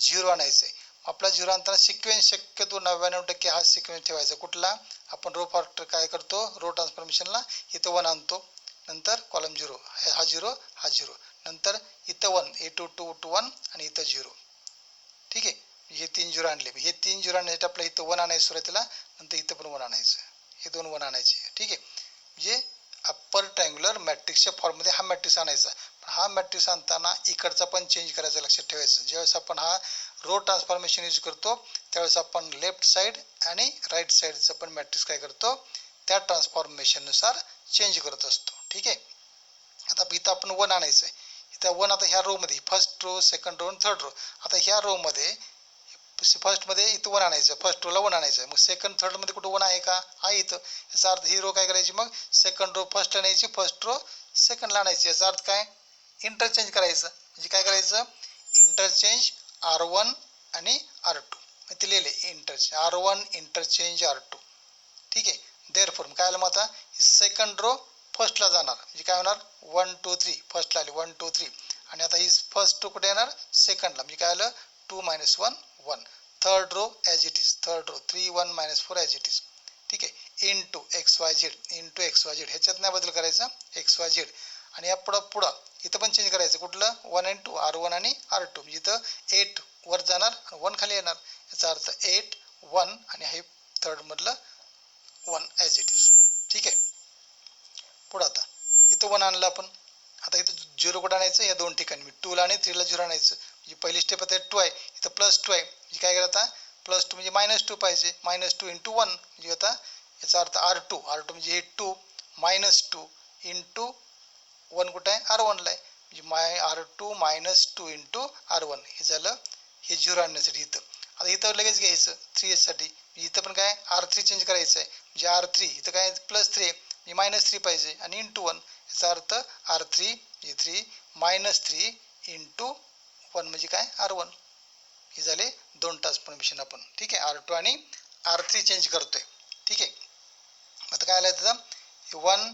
A: 0 आणायचं आहे. आपला 0 आणताना सिक्वेन्स शक्यतो 99% हा सिक्वेन्स ठेवायचा कुठला आपण रो फॅक्टर काय करतो रो ट्रान्सफॉर्मेशनला इथं 1 आणतो. नंतर कॉलम 0 हा 0 हा 0 नंतर इथं 1 A2 2 to 1 आणि इथं 0. ठीक आहे. हे 3 0 आणले. हे 3 0 आणण्यासाठी आपलं इथं 1 आणायचं सुरुवातीला नंतर इथं पण 1 आणायचं. हे 2 1 आणायचे. ठीक आहे. म्हणजे अप्पर ट्रायंग्युलर मॅट्रिक्सच्या फॉर्ममध्ये हा मॅट्रिक्स आणायचा. हा मॅट्रिक्स आणताना इकडचा पण चेंज करायचा लक्षात ठेवायचं. ज्यावेळेस आपण हा रो ट्रान्सफॉर्मेशन यूज करतो त्यावेळेस आपण लेफ्ट साईड आणि राईट साईडचं पण मॅट्रिक्स काय करतो त्या ट्रान्सफॉर्मेशननुसार चेंज करत असतो. ठीक आहे. आता इथं आपण 1 आणायचं आहे. इथं 1 आता ह्या रोमध्ये फर्स्ट रो सेकंड रो आणि थर्ड रो. आता ह्या रोमध्ये फर्स्टमध्ये इथं 1 आणायचं. फर्स्ट रोला 1 आणायचं. मग सेकंड थर्डमध्ये कुठं 1 आहे का आहे इथं. याचा अर्थ ही रो काय करायची मग सेकंड रो फर्स्ट आणायची फर्स्ट रो सेकंडला आणायची. याचा अर्थ काय इंटरचेंज करायचं. म्हणजे काय करायचं इंटरचेंज R1 आणि R2 ते लिहिले इंटरचेंज R1 इंटरचेंज R2. ठीक आहे. देअरफॉर काय आलं मग आता सेकंड रो फर्स्टला जाणार म्हणजे काय होणार 1 2 3 फर्स्टला आली 1 2 3 आणि आता ही फर्स्ट रो कुठे येणार सेकंडला म्हणजे काय आलं 2 - 1 1. Third row as it is third row 3 1 - 4 as it is. ठीक आहे. इंटू XYZ इंटू XYZ ह्याच्यात नाही बदल करायचा XYZ आणि या पुढं इथं पण चेंज करायचं कुठलं 1 आणि 2 R1 आणि R2 म्हणजे इथं 8 वर जाणार आणि 1 खाली येणार. याचा अर्थ 8 1 आणि हे थर्ड मधलं 1 ॲज इट इज. ठीक आहे. पुढं आता इथं 1 आणलं आपण. आता इथं 0 कुठं आणायचं या दोन ठिकाणी 2 ला आणि 3 ला 0 आणायचं. म्हणजे पहिली स्टेप आता 2 आहे इथं +2 आहे म्हणजे काय करायचं आता +2 म्हणजे -2 पाहिजे -2 इंटू 1 म्हणजे आता याचा अर्थ R2 म्हणजे हे 2 -2 इंटू 1 कुठं आहे R1 ला आहे म्हणजे R2 -2 इंटू R1 हे झालं हे 0 आणण्यासाठी. इथं आता इथं लगेच घ्यायचं 3 साठी इथं पण काय R3 चेंज करायचं आहे म्हणजे R3 इथं काय +3 म्हणजे -3 पाहिजे आणि इंटू 1 याचा अर्थ R3 म्हणजे 3 -3 इंटू 1 म्हणजे काय R1. हे झाले 2 ट्रान्सफॉर्मेशन आपण. ठीक आहे. R2 आणि R3 चेंज करतोय. ठीक आहे. आता काय आलं त्याचं 1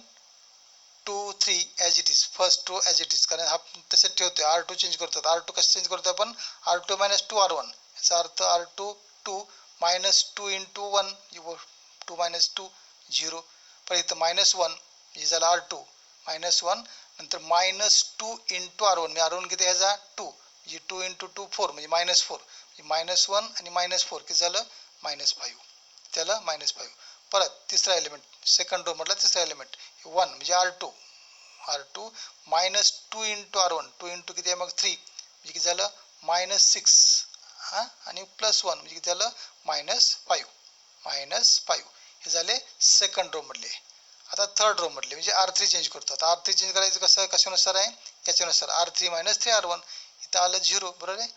A: 2 3 as it is first row as it is कारण हा तसेच ठेवतोय. R2 चेंज करतो. R2 कसं चेंज करतो आपण R2 - 2 R1 याचा अर्थ R2 2 -2 इंटू 1 2 - 2 0 पण इथं -1 हे झालं R2 -1 नंतर -2 इंटू R1 म्हणजे R1 किती ह्याचा 2 म्हणजे 2 इंटू 2 4 म्हणजे -4 -1 आणि -4 किती झालं -5 त्याला -5. परत तिसरा एलिमेंट सेकंड रो मधला तिसरा एलिमेंट 1 म्हणजे R2 -2 इंटू R1 2 इंटू किती आहे मग 3 म्हणजे किती झालं -6 हां आणि +1 म्हणजे किती झालं -5 हे झाले सेकंड रो मधले. आता थर्ड रो मधले म्हणजे R3 चेंज करतो. आता R3 चेंज करायचं कसं कशानुसार आहे याच्यानुसार R3 - 3 R1 इथं आलं 0 बरोबर आहे.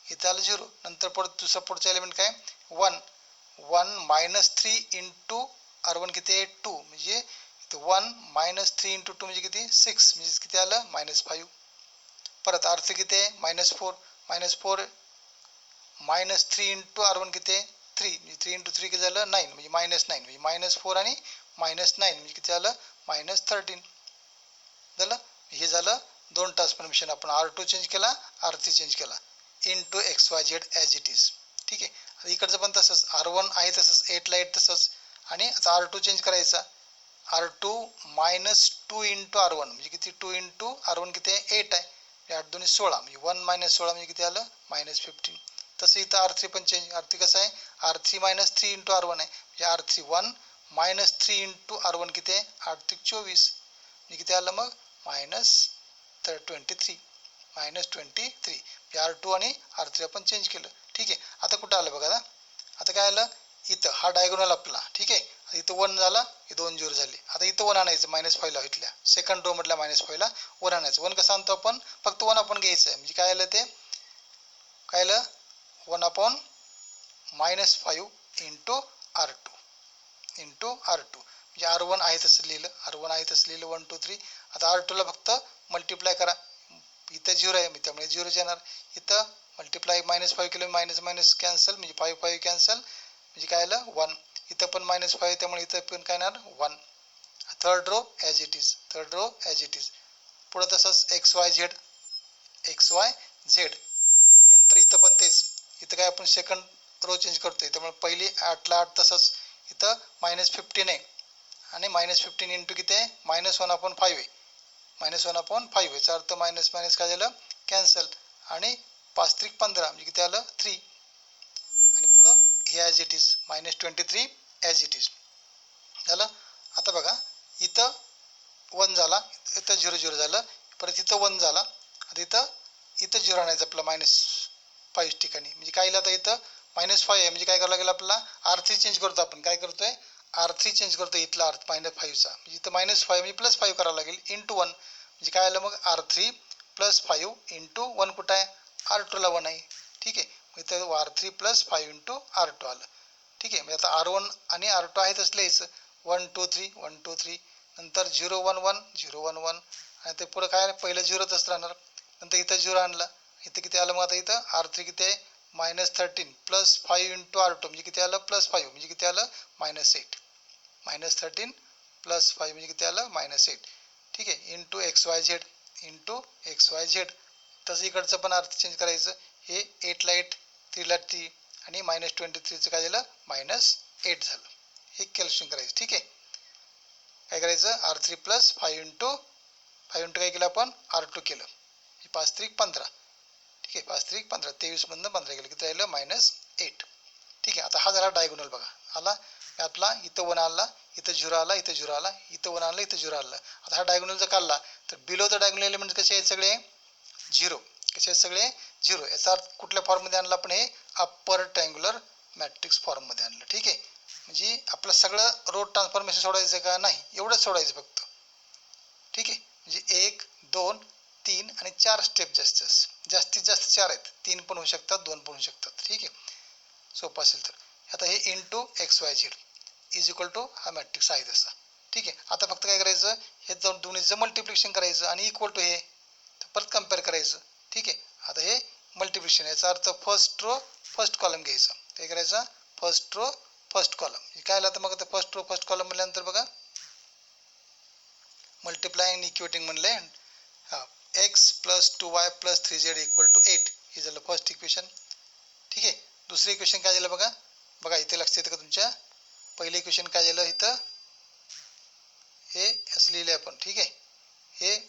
A: इथं आलं 0 नंतर पुढचा एलिमेंट काय 1 -3 इंटू R1 किती आहे 2 म्हणजे 1 -3 इंटू 2 म्हणजे किती 6 म्हणजे किती आलं -5. परत R3 किती आहे -4 -3 इंटू R1 किती आहे 3 म्हणजे 3 इंटू 3 किती झालं 9 म्हणजे -9 म्हणजे -4 आणि -9 म्हणजे किती झालं -13 झालं. हे झालं 2 ट्रान्सफॉर्मेशन आपण R2 चेंज केला R3 चेंज केला into XYZ as it is. ठीक आहे. आता इकडचं पण तसंच R1 आहे तसंच 8 ला 8 तसंच आणि आता R2 चेंज करायचा R2 -2 इंटू R1 म्हणजे किती 2 इंटू R1 किती आहे 8 आहे 8 2 16 म्हणजे 1 - 16 म्हणजे किती आलं -15. तसं इथं R3 पण चेंज, R3 कसं आहे R3 मायनस 3 इंटू R1 आहे, म्हणजे R3 1 मायनस 3 इंटू R1 किती आहे 8 त्रिक 24, म्हणजे किती आलं मग मायनस 23, मायनस 23, R2 आणि R3 आपण चेंज केलं. ठीक आहे, आता कुठं आलं बघा, आता काय आलं इथं हा डायगोनल आपला. ठीक आहे, इथं 1 झाला, हे 2 0 झाले. आता इथं 1 आणायचं -5 इथल्या सेकंड रो मधल्या -5 1 आणायचं. 1 कसं आणतो आपण, फक्त 1 आपण घ्यायचं आहे, म्हणजे काय आलं ते काय आलं 1/-5 इंटू R2 म्हणजे R1 आहे तसं लिहिलं, R1 आहे तसं लिहिलं 1 2 3. आता R2ला फक्त मल्टिप्लाय करा, इथं 0 आहे त्यामुळे 0 येणार. इथं मल्टिप्लाय -5 केलं, मायनस मायनस कॅन्सल, म्हणजे 5 कॅन्सल, म्हणजे काय आलं 1. इथं पण -5 त्यामुळे इथं पण काय येणार 1. Third row as it is, पुढं तसंच XY Z. नंतर इथं पण तेच, इथं काय आपण सेकंड रो चेंज करतोय त्यामुळे पहिली 8ला 8 तसंच इथं -15 आहे, आणि -15 इंटू किती आहे -1/5 आहे, -1/5 याचा अर्थ मायनस मायनस काय झालं कॅन्सल, आणि 5 त्रिक 15 म्हणजे किती आलं 3, आणि पुढं हे as it is -23 as it is झालं. आता बघा इथं 1 झाला, इथं 0 0 झालं, परत इथं 1 झाला, आता इथं 0 आणायचं आपलं -5 ठिकाणी, म्हणजे काय आता इथं -5 आहे, म्हणजे काय करावं लागेल आपल्याला R3 चेंज करतो. आपण काय करतोय R3 चेंज करतोय, इथला -5चा, म्हणजे इथं -5 म्हणजे +5 करावं लागेल इंटू 1, म्हणजे काय आलं मग R3 +5 इंटू 1 कुठं आहे R2ला 1 आहे. ठीक आहे, मग इथं R3 +5 इंटू R2 आलं. ठीक आहे, म्हणजे आता R1 आणि R2 आहे तसं लिहायचं 1 2 3 1 2 3, नंतर 0 1 1 0 1 1, आणि ते पुढं काय पहिलं 0च राहणार, नंतर इथं 0 आणला, इथं किती आलं मग आता इथं R3 किती आहे -13 +5 इंटू R2 म्हणजे किती आलं +5, म्हणजे किती आलं -8, -13 +5 म्हणजे किती आलं -8. ठीक आहे, इंटू XYZ. तसं इकडचं पण अर्थ चेंज करायचं, हे 8ला 8 3ला 3, आणि -23चं काय झालं -8 झालं, हे कॅल्क्युलेशन करायचं. ठीक आहे, काय करायचं R3 +5 इंटू काय केलं आपण R2 केलं, 5 त्रिक 15. ठीक आहे, 5 त्रिक 15, 23 मधनं 15 गेलं, किती राहिलं -8. ठीक आहे, आता हा झाला डायगोनल बघा आला आपला, इथं 1 आला, इथं 0 आला, इथं 0 आला, इथं 1 आलं, इथं 0 आलं. आता हा डायगोनल जर काढला तर बिलो द डायगोनल एलिमेंट कसे आहेत सगळे 0, कसे आहेत सगळे 0. याचा अर्थ कुठल्या फॉर्ममध्ये आणलं आपण, हे अप्पर ट्रायंग्युलर मॅट्रिक्स फॉर्ममध्ये आणलं. ठीक आहे, म्हणजे आपलं सगळं रो ट्रान्सफॉर्मेशन सोडायचं का नाही, एवढंच सोडायचं फक्त. ठीक आहे, म्हणजे 1 2 3 आणि 4 स्टेप, जास्तीत जास्त 4 आहेत, 3 पण होऊ शकतात, 2 पण होऊ शकतात. ठीक आहे, सोपं असेल तर. आता हे into XYZ is equal to हा मॅट्रिक्स आहे तसा. ठीक आहे, आता फक्त काय करायचं, हे जाऊन दोन्हीचं मल्टिप्लिकेशन करायचं आणि इक्वल टू हे परत कम्पेअर करायचं. ठीक आहे, आता हे मल्टिप्लिकेशन, याचा अर्थ फर्स्ट रो फर्स्ट कॉलम घ्यायचा, काय करायचं फर्स्ट रो फर्स्ट कॉलम, काय आलं तर मग आता फर्स्ट रो फर्स्ट कॉलम म्हणल्यानंतर बघा मल्टिप्लाइंग इक्वेटिंग म्हणले, हा x + 2y + 3z = 8, हे झालं फर्स्ट इक्वेशन. ठीक आहे, दुसरं इक्वेशन काय झालं बघा इथे लक्ष येतं का तुमच्या, पहिलं इक्वेशन काय झालं इथं हे असं लिहिले आपण. ठीक आहे, हे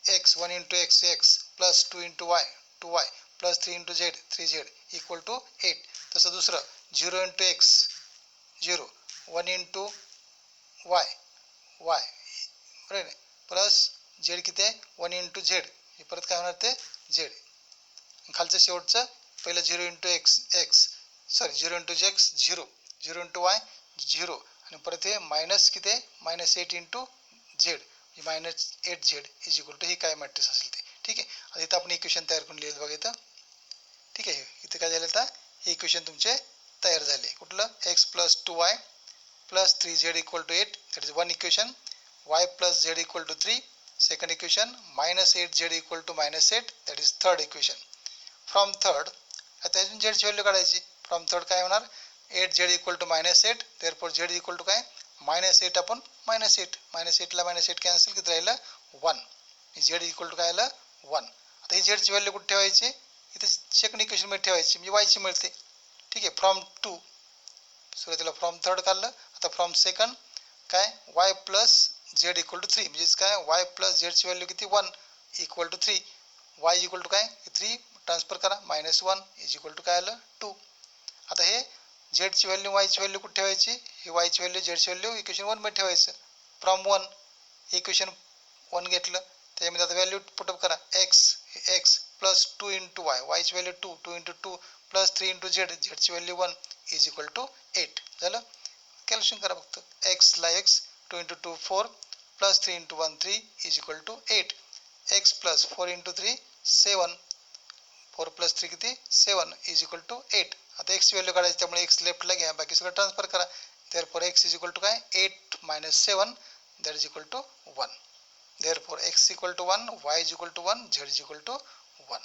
A: x 1 × x + 2 × y 2y + 3 × z 3z = 8. तसं दुसरं 0 × x 0 1 × y y बरोबर प्लस z किती आहे 1 × z, हे परत काय होणार ते z, खालचं शेवटचं पहिलं 0 × x 0 × x 0 0 × y 0, आणि परत हे मायनस किती आहे -8 × z, -8z = ही काय मॅट्रिक्स असेल ते. ठीक आहे, आता इथं आपण इक्वेशन तयार करून लिहिलं बघा इथं. ठीक आहे, इथं काय झालं आता हे इक्वेशन तुमचे तयार झाले, कुठलं x + 2y + 3z = 8, that is one equation. y + z = 3, second equation. -8z = -8, that is third equation. From third, आता z ची व्हॅल्यू काढायची. फ्रॉम थर्ड काय होणार 8z = -8, therefore z = काय -8 आपण -8, -8 ला -8 कॅन्सल, किती राहिलं 1, z = काय आलं 1. आता ही z ची व्हॅल्यू कुठे ठेवायची, इथे सेकंड इक्वेशन मध्ये ठेवायची, म्हणजे y ची मिळते. ठीक आहे, फ्रॉम 2 सुरुवातीला फ्रॉम थर्ड काढलं, आता फ्रॉम सेकंड काय y + z = 3, म्हणजेच काय y + z ची व्हॅल्यू किती 1 = 3, y = काय 3 ट्रान्सफर करा, -1 इज इक्वल टू काय आलं 2. आता हे झेडची व्हॅल्यू वायची व्हॅल्यू कुठे ठेवायची, ही वायची व्हॅल्यू झेडची व्हॅल्यू इक्वेशन 1 मध्ये ठेवायचं. फ्रॉम 1 इक्वेशन 1 घेतलं, त्याच्यामध्ये आता व्हॅल्यू पुटअप करा. एक्स प्लस 2 इंटू वाय, वायची value 2 into 2 plus 3 into z, झेडची व्हॅल्यू 1 इज इक्वल टू 8. झालं. कॅल्क्युलेशन करा फक्त. एक्सला x 2 into 2 4 plus 3 into 1 3 is equal to 8. X plus 4 into 3 7, 4 plus 3 किती 7 इज इक्वल टू 8. आता एक्सची व्हॅल्यू काढायची, त्यामुळे एक्स लेफ्टला घ्या, बाकी सगळं ट्रान्सफर करा. Therefore x is equal to काय 8 - 7 that is equal to 1. Therefore x equal to 1, y is equal to 1, z is equal to 1.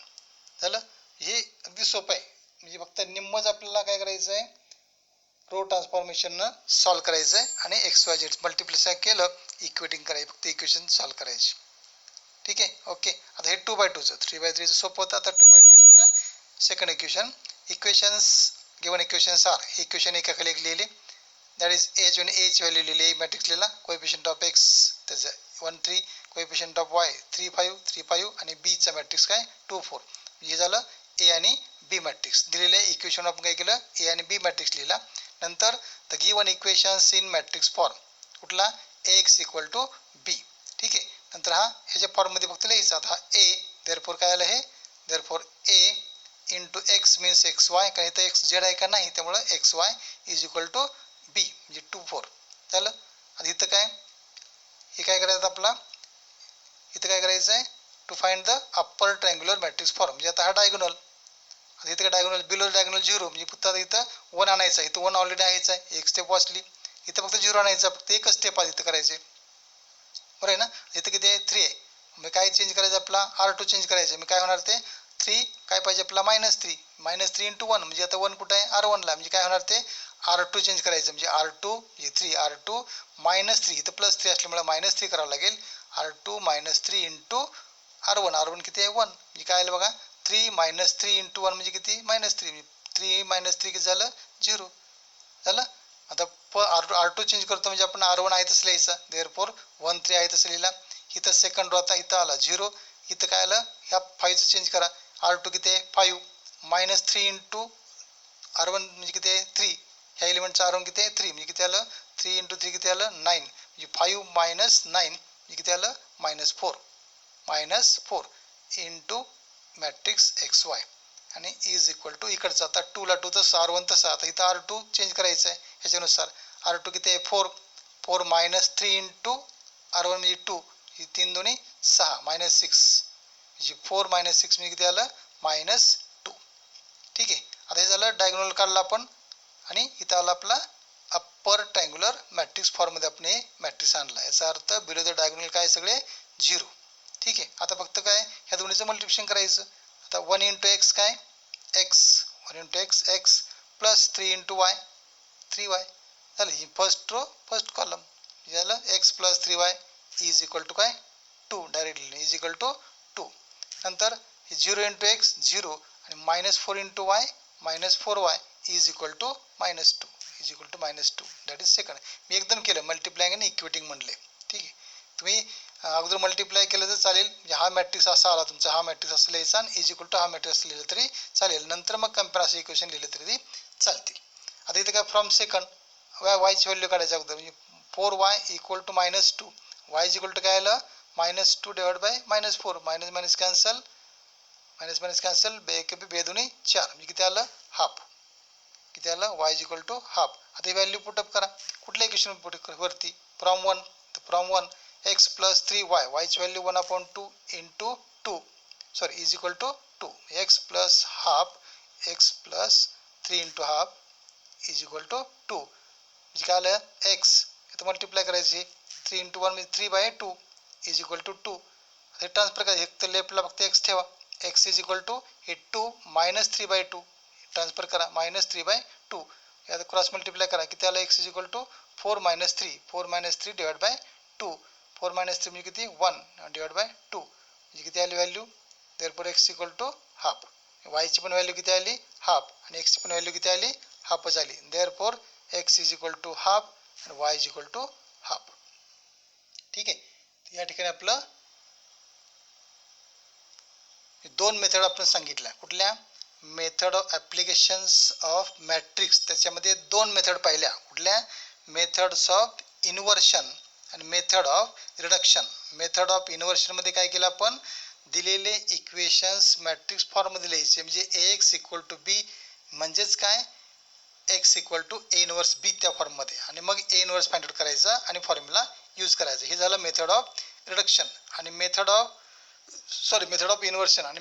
A: झालं. हे अगदी सोपं आहे. म्हणजे फक्त निम्मच आपल्याला काय करायचं आहे, रो ट्रान्सफॉर्मेशननं सॉल्व करायचं आहे आणि एक्स वाय झेड मल्टिप्लिसाय केलं, इक्वेटिंग करायचं, फक्त इक्वेशन सॉल्व करायची. ठीक आहे. ओके. आता हे 2/2चं 3/3चं सोपं होतं. आता 2/2चं बघा. Second equations given equations are, हे इक्वेशन एकाखाली एक लिहिले, दॅट इज एच आणि एच व्हॅल्यू लिहिले, मॅट्रिक्स लिहिला. कोएफिशियंट ऑफ एक्स त्याचं 1 3, कोएफिशियंट ऑफ वाय 3 5 3 5 आणि बीचा मॅट्रिक्स काय 2 4. हे झालं ए आणि बी मॅट्रिक्स दिलेले. इक्वेशन ऑफ काय केलं, ए आणि बी मॅट्रिक्स लिहिला. नंतर the given equations in matrix form, कुठला एक्स इक्वल टू बी. ठीक आहे. नंतर हा ह्याच्या फॉर्ममध्ये फक्त लिहायचा. आता ए देअरफॉर काय आलं, हे therefore a into x means x y, कारण इथं एक्स झेड आहे का नाही, त्यामुळं x y is equal to b म्हणजे 2 4. झालं. आता इथं काय, हे काय करायचं आपला, इथं काय करायचं आहे, to find the upper triangular matrix form. म्हणजे आता हा डायगोनल, आता इथं काय डायगोनल बिलो डायगोनल 0, म्हणजे फक्त आता इथं 1 आणायचं आहे. इथं 1 ऑलरेडी आहेच आहे, एक स्टेप वाचली. इथं फक्त 0 आणायचं, फक्त एकच स्टेप आहे इथं करायचे. बरं आहे ना. इथं किती आहे 3 आहे. मग काय चेंज करायचं आपला, R2 चेंज करायचं. मग काय होणार ते 3 काय पाहिजे आपला -3 इंटू 1, म्हणजे आता 1 कुठं आहे R1ला, म्हणजे काय होणार ते R2 चेंज करायचं. म्हणजे R2 हे 3 R2 -3, इथं +3 असल्यामुळे -3 करावं लागेल. R2 -3 इंटू R1 किती आहे 1, म्हणजे काय आलं बघा 3 - 3 इंटू 1 म्हणजे किती -3, 3 - 3 किती झालं 0. झालं. आता R2 चेंज करतो, म्हणजे आपण R1 आहे तसं लिहायचं. देअरफॉर 1 3 आहे तसं लिहिला. इथं सेकंड रो आता इथं आला 0. इथं काय आलं, ह्या 5चं चेंज करा. R2 किती आहे 5 -3 इंटू R1 म्हणजे किती आहे 3, ह्या एलिमेंटचं R1 किती आहे 3, म्हणजे किती आलं 3 इंटू 3 किती आलं 9, म्हणजे 5 - 9 म्हणजे किती आलं -4 इंटू मॅट्रिक्स एक्स वाय आणि इज इक्वल टू इकडचं आता 2 ला 2 तसं R1 तसं. आता इथं R2 चेंज करायचं आहे ह्याच्यानुसार. R2 किती आहे 4 -3 इंटू R1 म्हणजे 2, ही 3 दोन्ही 6 -6, म्हणजे 4 - 6 म्हणजे किती आलं -2. ठीक आहे. आता हे झालं डायगोनल काढला आपण आणि इथं आला आपला अप्पर ट्रायंग्युलर मॅट्रिक्स फॉर्ममध्ये आपण हे मॅट्रिक्स आणला. याचा अर्थ बिलो द डायगोनल काय सगळे 0. ठीक आहे. आता फक्त काय ह्या दोन्हीचं मल्टिप्लिकेशन करायचं. आता 1 इंटू एक्स काय x, 1 into x plus 3 into y 3y. झालं. ही फर्स्ट रो फर्स्ट कॉलम झालं. X plus 3y is equal to काय 2, डायरेक्टली इज इक्वल टू 2. नंतर 0 इंटू एक्स 0 आणि -4 into y -4y is equal to -2 is equal to -2. That is second. मी एकदम केलं मल्टिप्लाइंग आणि इक्वेटिंग म्हणले. ठीक आहे. तुम्ही अगोदर मल्टिप्लाय केलं तर चालेल, म्हणजे हा मॅट्रिक्स असा आला तुमचा, हा मॅट्रिक्स असं लिहायचा आणि इज इक्वल टू हा मॅट्रिक्स असं लिहिलं तरी चालेल. नंतर मग कंपेअर असं इक्वेशन लिहिलं तरी चालतील. आता इथे काय फ्रॉम सेकंड वायची व्हॅल्यू काढायची अगोदर, म्हणजे 4y equal to -2, y is equal to काय आलं -2 divide by -4, minus cancel, cancel, बेदुनी 4 म्हणजे किती आलं हाफ, किती आलं y is equal to half. आता ही व्हॅल्यू पुटअप करा. कुठल्या इक्वेशन पुटअप वरती फ्रॉम 1 एक्स प्लस 3y, वायची value 1/2 into 2 sorry is equal to 2, x plus half x plus 3 into half is equal to 2, म्हणजे काय आलं एक्स, इथं मल्टिप्लाय करायची 3 इंटू 1 म्हणजे 3/2 इज इक्वल टू 2. हे ट्रान्सफर करायचं, एक तर लेफ्टला फक्त एक्स ठेवा, एक्स इज इक्वल टू हे 2 -3/2 ट्रान्सफर करा -3/2. आता क्रॉस मल्टिप्लाय करा, किती आलं x is equal to 4 - 3 divide by 2, 4 - 3 म्हणजे किती 1 डिवाइड बाय 2 म्हणजे किती आली value. Therefore x equal to half, वायची पण व्हॅल्यू किती आली हाफ आणि एक्सची पण व्हॅल्यू किती आली हाफच आली. Therefore x is equal to half आणि y is equal to half. ठीक आहे. या ठिकाणी आपलं दोन मेथड आपण सांगितल्या. कुठल्या? Method of applications of matrix. त्याच्यामध्ये दोन मेथड पाहिल्या. कुठल्या? मेथड्स ऑफ इन्व्हर्शन आणि method of reduction. Method of इन्व्हर्शनमध्ये काय केलं आपण? दिलेले इक्वेशन्स मॅट्रिक्स फॉर्ममध्ये लिहायचे, म्हणजे Ax इक्वल टू बी म्हणजेच काय? x equal to a inverse b त्या फॉर्ममध्ये, आणि मग ए इनवर्स फाइंड आउट करायचा आणि फॉर्म्युला यूज करायचं. हे झालं मेथड ऑफ रिडक्शन आणि मेथड ऑफ इन्व्हर्शन. आणि